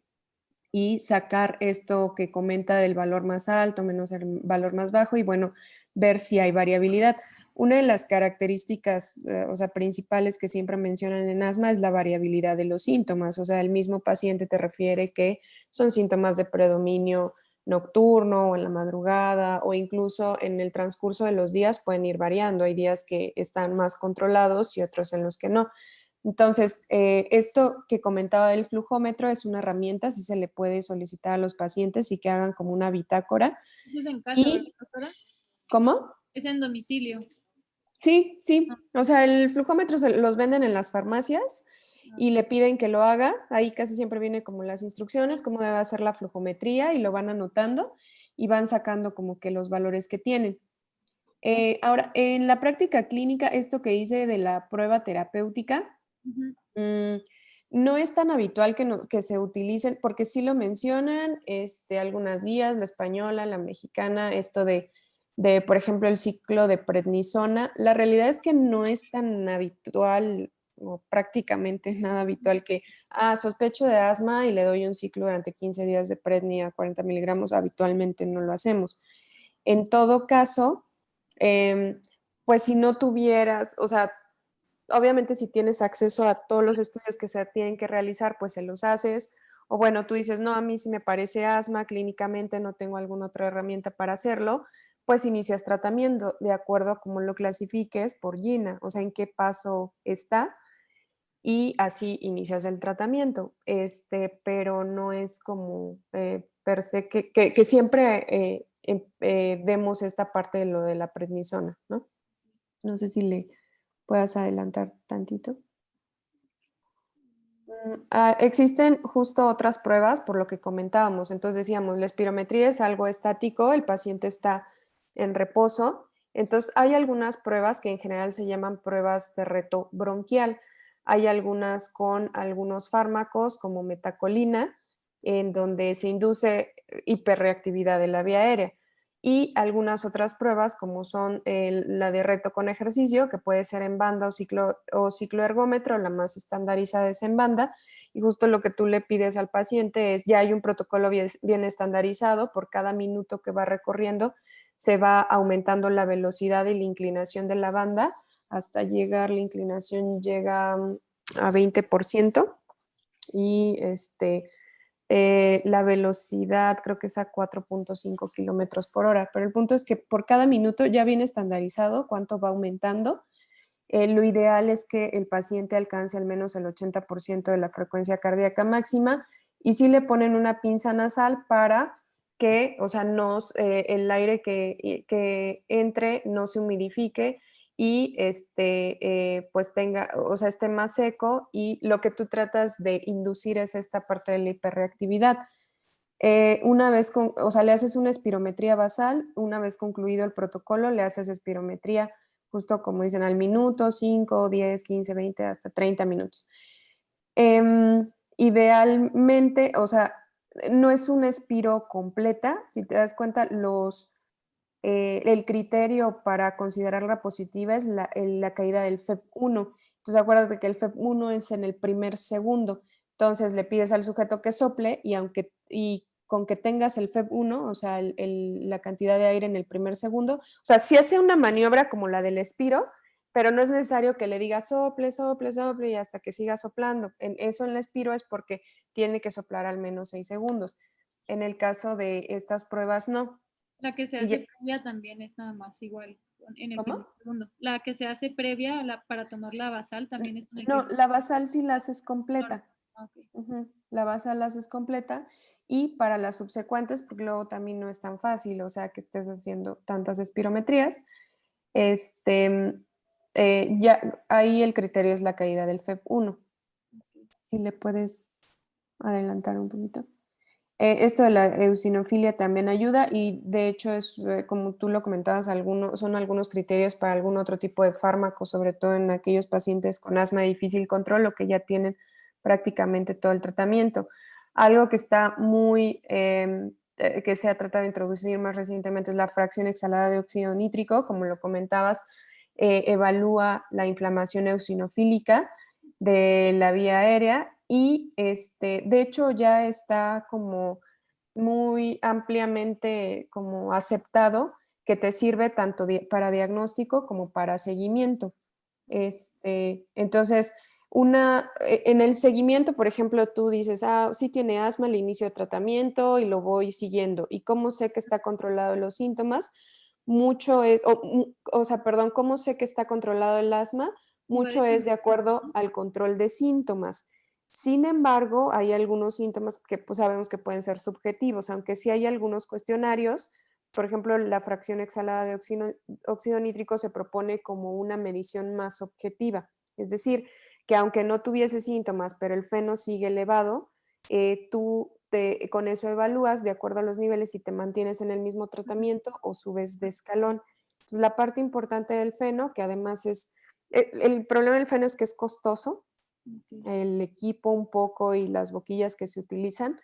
y sacar esto que comenta del valor más alto, menos el valor más bajo y bueno, ver si hay variabilidad. Una de las características, o sea, principales que siempre mencionan en asma es la variabilidad de los síntomas. O sea, el mismo paciente te refiere que son síntomas de predominio nocturno o en la madrugada o incluso en el transcurso de los días pueden ir variando. Hay días que están más controlados y otros en los que no. Entonces, esto que comentaba del flujómetro es una herramienta, si se le puede solicitar a los pacientes y que hagan como una bitácora. Eso es en casa, ¿verdad, ¿Y doctora? cómo? Es en domicilio. Sí, sí. O sea, el flujómetro los venden en las farmacias y le piden que lo haga. Ahí casi siempre viene como las instrucciones, cómo debe hacer la flujometría y lo van anotando y van sacando como que los valores que tienen. Ahora, en la práctica clínica, esto que hice de la prueba terapéutica, no es tan habitual que se utilicen, porque sí lo mencionan algunas guías, la española, la mexicana, esto de, por ejemplo, el ciclo de prednisona. La realidad es que no es tan habitual o prácticamente nada habitual que, sospecho de asma y le doy un ciclo durante 15 días de predni a 40 miligramos. Habitualmente no lo hacemos. En todo caso, pues si no tuvieras, o sea, obviamente si tienes acceso a todos los estudios que se tienen que realizar, pues se los haces. O bueno, tú dices, no, a mí sí me parece asma, clínicamente no tengo alguna otra herramienta para hacerlo, pues inicias tratamiento de acuerdo a cómo lo clasifiques por GINA, o sea, en qué paso está y así inicias el tratamiento. Pero no es como per se que siempre vemos esta parte de lo de la prednisona, ¿no? No sé si le puedas adelantar tantito. Existen justo otras pruebas, por lo que comentábamos. Entonces decíamos, la espirometría es algo estático, el paciente está en reposo. Entonces hay algunas pruebas que en general se llaman pruebas de reto bronquial. Hay algunas con algunos fármacos como metacolina en donde se induce hiperreactividad de la vía aérea. Y algunas otras pruebas, como son la de reto con ejercicio, que puede ser en banda o cicloergómetro, la más estandarizada es en banda, y justo lo que tú le pides al paciente es, ya hay un protocolo bien estandarizado, por cada minuto que va recorriendo, se va aumentando la velocidad y la inclinación de la banda, hasta llegar, la inclinación llega a 20%, y la velocidad creo que es a 4.5 kilómetros por hora, pero el punto es que por cada minuto ya viene estandarizado cuánto va aumentando. Lo ideal es que el paciente alcance al menos el 80% de la frecuencia cardíaca máxima, y sí le ponen una pinza nasal para que, o sea, el aire que entre no se humidifique y pues tenga, o sea, esté más seco, y lo que tú tratas de inducir es esta parte de la hiperreactividad. Una vez, o sea, le haces una espirometría basal, una vez concluido el protocolo, le haces espirometría justo como dicen, al minuto, 5, 10, 15, 20, hasta 30 minutos. Idealmente, o sea, no es una espiro completa, si te das cuenta, el criterio para considerarla positiva es la caída del FEP1. Entonces, acuérdate que el FEP1 es en el primer segundo. Entonces, le pides al sujeto que sople, y con que tengas el FEP1, o sea, la cantidad de aire en el primer segundo, o sea, sí hace una maniobra como la del expiro, pero no es necesario que le digas sople, sople, sople y hasta que siga soplando. Eso en el expiro es porque tiene que soplar al menos 6 segundos. En el caso de estas pruebas, no. La que se Y ya, hace previa también es nada más igual en el primer ¿cómo? segundo. La que se hace previa para tomar la basal también es en el No, primer la basal sí la haces segundo. completa. Ok. Ujú, la basal la haces completa, y para las subsecuentes, porque luego también no es tan fácil, o sea, que estés haciendo tantas espirometrías, este, ya ahí el criterio es la caída del FEP1. Si le puedes adelantar un poquito. Esto de la eosinofilia también ayuda, y de hecho es, como tú lo comentabas, son algunos criterios para algún otro tipo de fármaco, sobre todo en aquellos pacientes con asma de difícil control o que ya tienen prácticamente todo el tratamiento. Algo que está que se ha tratado de introducir más recientemente es la fracción exhalada de óxido nítrico, como lo comentabas, evalúa la inflamación eosinofílica de la vía aérea, y de hecho ya está como muy ampliamente como aceptado, que te sirve tanto para diagnóstico como para seguimiento. Entonces, en el seguimiento, por ejemplo, tú dices, sí tiene asma, le inicio tratamiento y lo voy siguiendo. ¿Y cómo sé que está controlado los síntomas? Mucho es, o sea, perdón, ¿cómo sé que está controlado el asma? Va Mucho es de acuerdo al control de síntomas. Sin embargo, hay algunos síntomas que pues, sabemos que pueden ser subjetivos, aunque sí hay algunos cuestionarios. Por ejemplo, la fracción exhalada de óxido nítrico se propone como una medición más objetiva. Es decir, que aunque no tuviese síntomas, pero el feno sigue elevado, con eso evalúas de acuerdo a los niveles si te mantienes en el mismo tratamiento o subes de escalón. Entonces, la parte importante del feno, que además el problema del feno es que es costoso, Ok. el equipo un poco y las boquillas que se utilizan,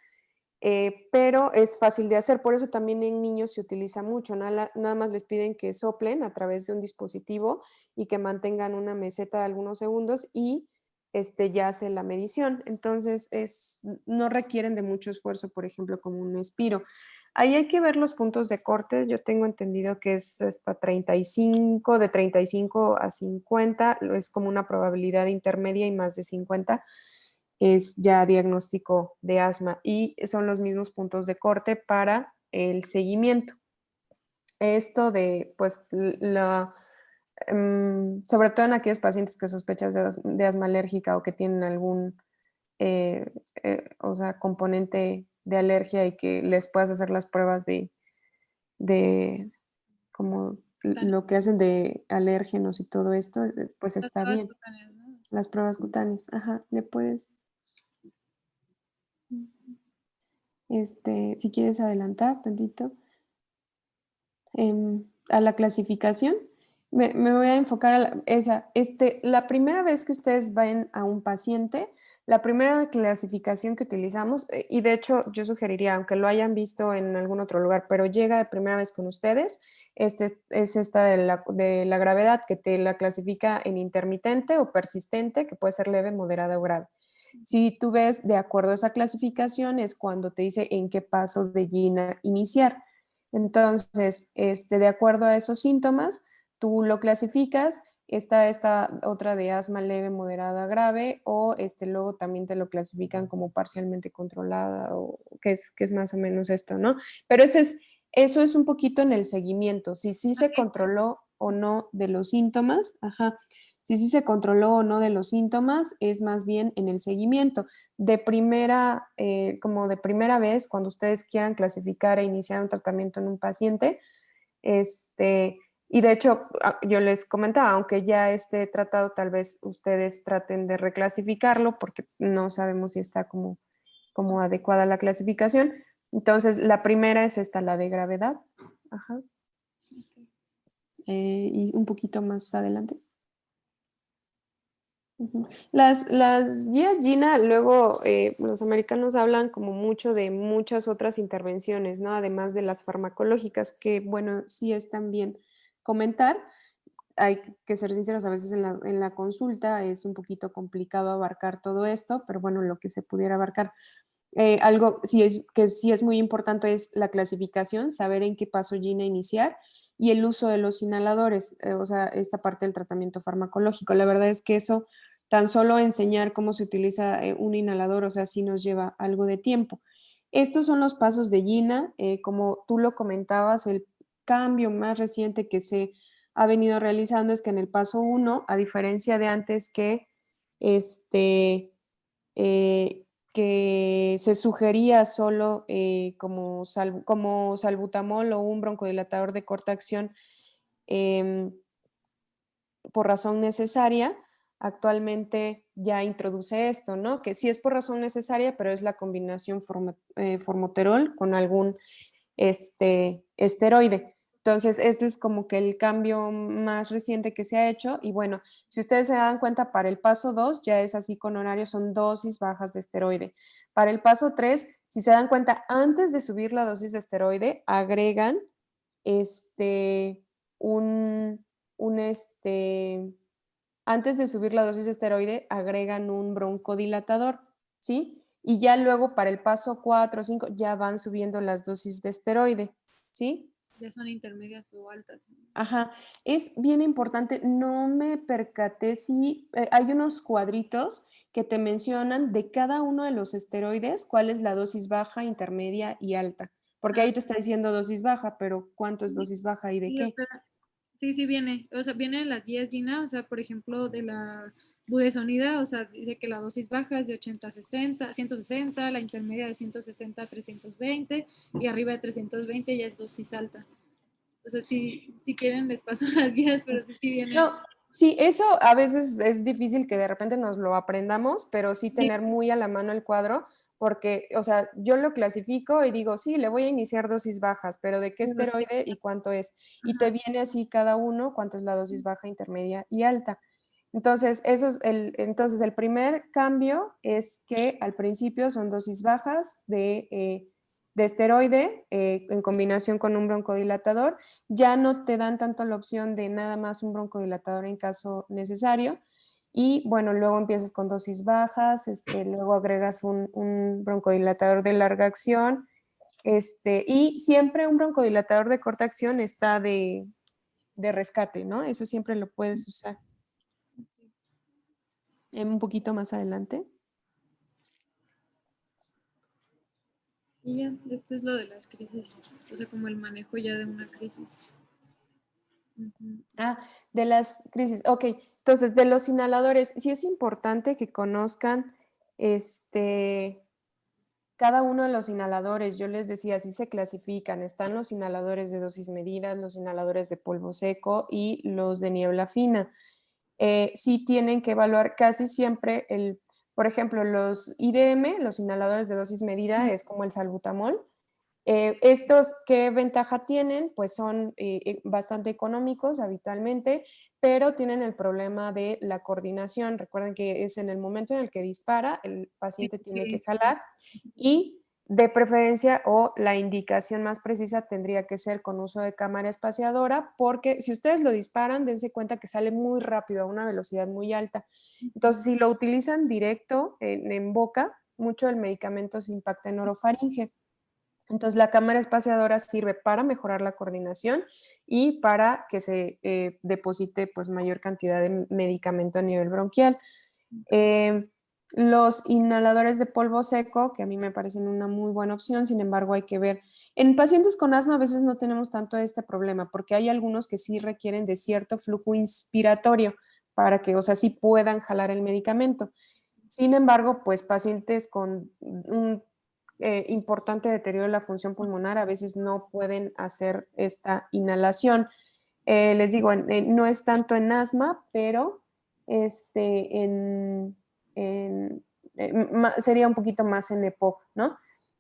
pero es fácil de hacer. Por eso también en niños se utiliza mucho. Nada más les piden que soplen a través de un dispositivo y que mantengan una meseta de algunos segundos, y ya hace la medición. Entonces no requieren de mucho esfuerzo, por ejemplo, como un Espiro. Ahí hay que ver los puntos de corte. Yo tengo entendido que es hasta 35, de 35 a 50, es como una probabilidad intermedia, y más de 50 es ya diagnóstico de asma, y son los mismos puntos de corte para el seguimiento. Esto de, pues, sobre todo en aquellos pacientes que sospechas de asma alérgica o que tienen algún, o sea, componente de alergia, y que les puedas hacer las pruebas de como lo que hacen de alérgenos y todo esto, pues Las está pruebas bien. cutáneas, ¿no? Las pruebas cutáneas, ajá, le puedes, si quieres adelantar tantito, a la clasificación. Me voy a enfocar a la primera vez que ustedes vayan a un paciente, La primera clasificación que utilizamos, y de hecho yo sugeriría, aunque lo hayan visto en algún otro lugar, pero llega de primera vez con ustedes, es esta de la gravedad, que te la clasifica en intermitente o persistente, que puede ser leve, moderada o grave. Si tú ves de acuerdo a esa clasificación, es cuando te dice en qué paso de GINA iniciar. Entonces, de acuerdo a esos síntomas, tú lo clasificas. Está esta otra de asma leve, moderada, grave, o luego también te lo clasifican como parcialmente controlada, o que es más o menos esto, ¿no? Pero eso es un poquito en el seguimiento, si sí se controló o no de los síntomas, ajá. Si sí se controló o no de los síntomas, es más bien en el seguimiento. De primera, como de primera vez, cuando ustedes quieran clasificar e iniciar un tratamiento en un paciente, y de hecho, yo les comentaba, aunque ya esté tratado, tal vez ustedes traten de reclasificarlo porque no sabemos si está como adecuada la clasificación. Entonces, la primera es esta, la de gravedad. Ajá. Y un poquito más adelante. Las guías Gina, luego los americanos hablan como mucho de muchas otras intervenciones, ¿no? Además de las farmacológicas, que bueno, sí es también comentar. Hay que ser sinceros, a veces en la consulta es un poquito complicado abarcar todo esto, pero bueno, lo que se pudiera abarcar. Algo que sí es muy importante es la clasificación, saber en qué paso Gina iniciar y el uso de los inhaladores, o sea, esta parte del tratamiento farmacológico. La verdad es que eso, tan solo enseñar cómo se utiliza un inhalador, o sea, sí nos lleva algo de tiempo. Estos son los pasos de Gina, como tú lo comentabas, el cambio más reciente que se ha venido realizando es que en el paso 1, a diferencia de antes este, eh, que se sugería solo como salbutamol o un broncodilatador de corta acción em, por razón necesaria, actualmente ya introduce esto, ¿no? Que sí es por razón necesaria, pero es la combinación formoterol con algún esteroide. Entonces, este es como que el cambio más reciente que se ha hecho. Y bueno, si ustedes se dan cuenta, para el paso 2 ya es así con horario, son dosis bajas de esteroide. Para el paso 3, si se dan cuenta, antes de subir la dosis de esteroide, agregan un, un antes de subir la dosis de esteroide, agregan un broncodilatador, ¿sí? Y ya luego para el paso 4 o 5 ya van subiendo las dosis de esteroide, ¿sí? Ya son intermedias o altas. Ajá, es bien importante, no me percaté si hay unos cuadritos que te mencionan de cada uno de los esteroides cuál es la dosis baja, intermedia y alta, porque ahí te está diciendo dosis baja, pero ¿cuánto es Sí, dosis baja y de sí, o qué? sea, sí viene. O sea, viene en las guías Gina, o sea, por ejemplo, de la budesonida, o sea, dice que la dosis baja es de 80 a 60, 160, la intermedia de 160 a 320 y arriba de 320 ya es dosis alta. O sea, si quieren les paso las guías, pero sí viene. No, sí, eso a veces es difícil que de repente nos lo aprendamos, pero sí Sí, tener muy a la mano el cuadro, porque, o sea, yo lo clasifico y digo, sí, le voy a iniciar dosis bajas, pero ¿de qué esteroide y cuánto es? Y te ajá. viene así cada uno, cuánto es la dosis baja, intermedia y alta. Entonces, entonces el primer cambio es que al principio son dosis bajas de esteroide en combinación con un broncodilatador. Ya no te dan tanto la opción de nada más un broncodilatador en caso necesario. Y bueno, luego empiezas con dosis bajas, luego agregas un broncodilatador de larga acción, y siempre un broncodilatador de corta acción está de rescate, ¿no? Eso siempre lo puedes usar. Un poquito más adelante. Y ya, esto es lo de las crisis, o sea, como el manejo ya de una crisis. Ujú. Ah, de las crisis. Ok, entonces de los inhaladores, sí es importante que conozcan cada uno de los inhaladores. Yo les decía, así se clasifican. Están los inhaladores de dosis medidas, los inhaladores de polvo seco y los de niebla fina. Sí tienen que evaluar casi siempre por ejemplo, los IDM, los inhaladores de dosis medida, es como el salbutamol. ¿Estos qué ventaja tienen? Pues son bastante económicos habitualmente, pero tienen el problema de la coordinación. Recuerden que es en el momento en el que dispara, el Sí, paciente tiene que sí. jalar y de preferencia o la indicación más precisa tendría que ser con uso de cámara espaciadora, porque si ustedes lo disparan, dense cuenta que sale muy rápido a una velocidad muy alta. Entonces, si lo utilizan directo en boca, mucho del medicamento se impacta en orofaringe. Entonces, la cámara espaciadora sirve para mejorar la coordinación y para que se deposite pues, mayor cantidad de medicamento a nivel bronquial. Eh, los inhaladores de polvo seco, que a mí me parecen una muy buena opción, sin embargo, hay que ver. En pacientes con asma a veces no tenemos tanto este problema, porque hay algunos que sí requieren de cierto flujo inspiratorio para que, o sea, sí puedan jalar el medicamento. Sin embargo, pues pacientes con un importante deterioro de la función pulmonar a veces no pueden hacer esta inhalación. Les digo, no es tanto en asma, pero en, en, sería un poquito más en EPOC, ¿no?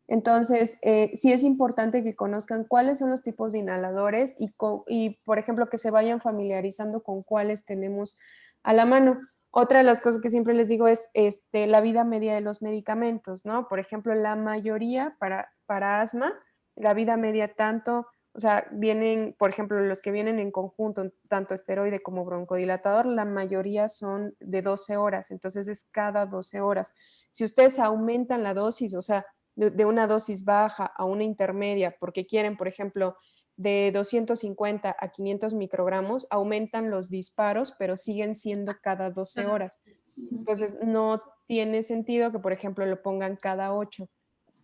Entonces, sí es importante que conozcan cuáles son los tipos de inhaladores y, por ejemplo, que se vayan familiarizando con cuáles tenemos a la mano. Otra de las cosas que siempre les digo es la vida media de los medicamentos, ¿no? Por ejemplo, la mayoría para asma, la vida media tanto, o sea, vienen, por ejemplo, los que vienen en conjunto, tanto esteroide como broncodilatador, la mayoría son de 12 horas, entonces es cada 12 horas. Si ustedes aumentan la dosis, o sea, de una dosis baja a una intermedia, porque quieren, por ejemplo, de 250 a 500 microgramos, aumentan los disparos, pero siguen siendo cada 12 horas. Entonces, no tiene sentido que, por ejemplo, lo pongan cada 8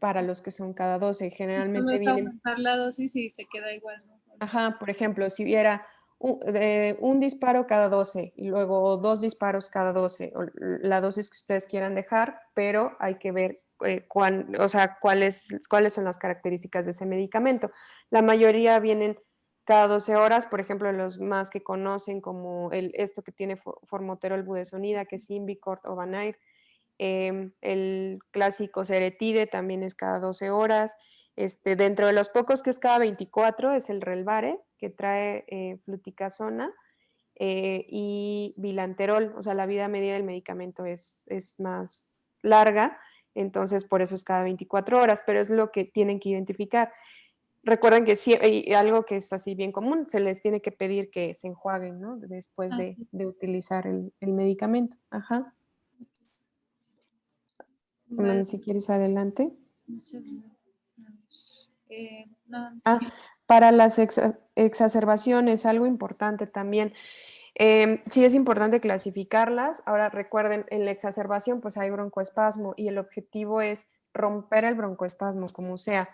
para los que son cada 12. Solo Generalmente es vienen, aumentar la dosis y se queda igual, ¿no? ajá, por ejemplo, si hubiera un disparo cada 12 y luego dos disparos cada 12, o la dosis que ustedes quieran dejar, pero hay que ver o sea, cuáles son las características de ese medicamento. La mayoría vienen cada 12 horas, por ejemplo, los más que conocen como esto que tiene formoterol budesonida, que es Symbicort o Vanair, el clásico Ceretide también es cada 12 horas. Dentro de los pocos que es cada 24 es el Relvare, que trae fluticasona y bilanterol. O sea, la vida media del medicamento es más larga, entonces por eso es cada 24 horas, pero es lo que tienen que identificar. Recuerden que sí, y algo que es así bien común, se les tiene que pedir que se enjuaguen, ¿no? Después Ah, de utilizar el medicamento. Ajá. vale, Si quieres adelante. muchas gracias. A ver, no, Ah, para las exacerbaciones, algo importante también. Sí es importante clasificarlas. Ahora recuerden, en la exacerbación pues hay broncoespasmo y el objetivo es romper el broncoespasmo como sea.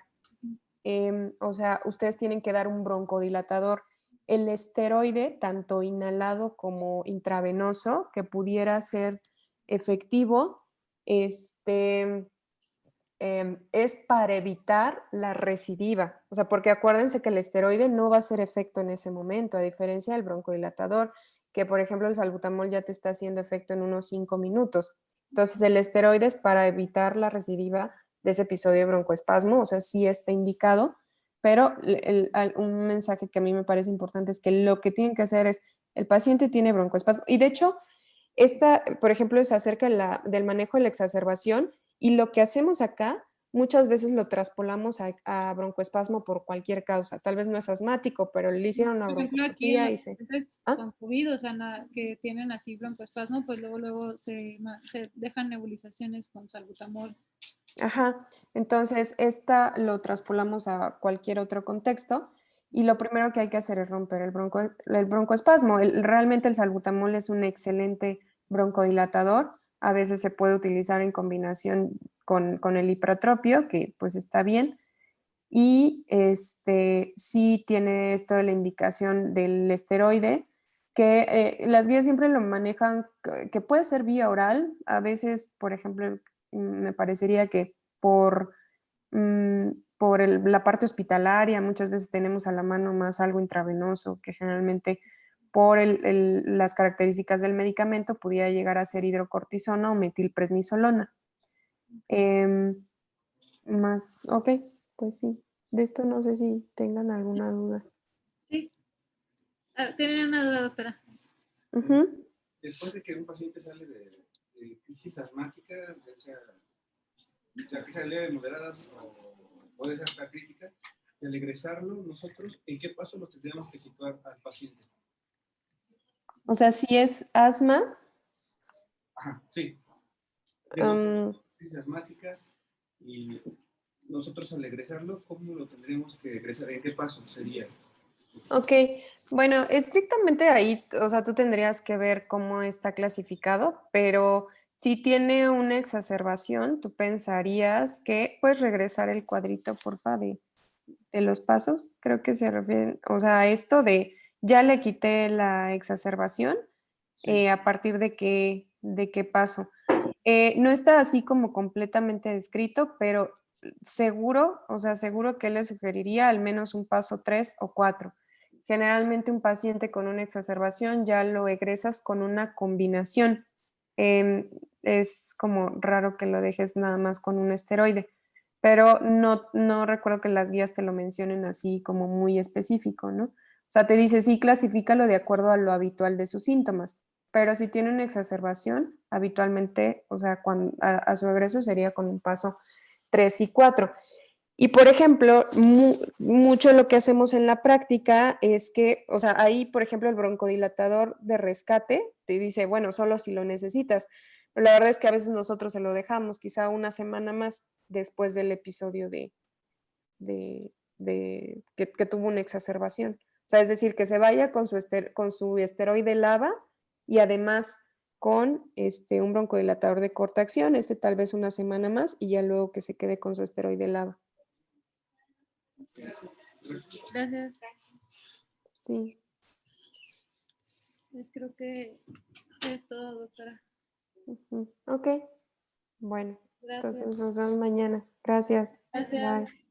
O sea, ustedes tienen que dar un broncodilatador. El esteroide, tanto inhalado como intravenoso, que pudiera ser efectivo, este, es para evitar la recidiva. O sea, porque acuérdense que el esteroide no va a hacer efecto en ese momento, a diferencia del broncodilatador, que por ejemplo el salbutamol ya te está haciendo efecto en unos 5 minutos. Entonces el esteroide es para evitar la recidiva de ese episodio de broncoespasmo, o sea, sí está indicado, pero un mensaje que a mí me parece importante es que lo que tienen que hacer es, el paciente tiene broncoespasmo, y de hecho, esta, por ejemplo, es acerca del manejo de la exacerbación y lo que hacemos acá muchas veces lo traspolamos a broncoespasmo por cualquier causa. Tal vez no es asmático, pero le hicieron una por ejemplo, aquí en broncoscopía los y se... pacientes ¿Ah? con COVID, o sea, que tienen así broncoespasmo, pues luego se dejan nebulizaciones con salbutamol. Ajá. Entonces, esta lo traspolamos a cualquier otro contexto y lo primero que hay que hacer es romper el broncoespasmo. Realmente el salbutamol es un excelente broncodilatador. A veces se puede utilizar en combinación con el hipratropio, que pues está bien. Y sí tiene esto de la indicación del esteroide, que las guías siempre lo manejan, que puede ser vía oral. A veces, por ejemplo, me parecería que por la parte hospitalaria, muchas veces tenemos a la mano más algo intravenoso, que generalmente por las características del medicamento pudiera llegar a ser hidrocortisona o metilprednisolona. Ok, pues sí. De esto no sé si tengan alguna duda. Sí. ¿Tienen una duda, doctora? Ujú. Después de que un paciente sale de crisis asmática, ya que sea leve, moderada o puede ser hasta crítica, y al egresarlo, nosotros, ¿en qué paso nos tendríamos que situar al paciente? O sea, si es asma, Ajá, sí. am, Crisis asmática y nosotros al egresarlo, ¿cómo lo tendríamos que egresar? ¿En qué paso sería? ok, bueno, estrictamente ahí, o sea, tú tendrías que ver cómo está clasificado, pero si tiene una exacerbación, tú pensarías que puedes regresar el cuadrito, porfa, de los pasos. Creo que se refieren, o sea, a esto de ya le quité la exacerbación, Sí. a partir de qué paso. No está así como completamente descrito, pero seguro, o sea, seguro que le sugeriría al menos un paso 3 o 4. Generalmente un paciente con una exacerbación ya lo egresas con una combinación. Es como raro que lo dejes nada más con un esteroide, pero no recuerdo que las guías te lo mencionen así como muy específico, ¿no? O sea, te dice, sí, clasifícalo de acuerdo a lo habitual de sus síntomas, pero si tiene una exacerbación, habitualmente, o sea, a su egreso sería con un paso 3 y 4. Y por ejemplo, mucho lo que hacemos en la práctica es que, o sea, ahí, por ejemplo, el broncodilatador de rescate te dice, bueno, solo si lo necesitas. Pero la verdad es que a veces nosotros se lo dejamos, quizá una semana más después del episodio que tuvo una exacerbación. O sea, es decir, que se vaya con su esteroide LABA y además con un broncodilatador de corta acción, tal vez una semana más y ya luego que se quede con su esteroide LABA. Gracias. Sí. Pues creo que es todo, doctora. Ok. Bueno, Gracias. entonces nos vemos mañana. Gracias. Gracias. Bye.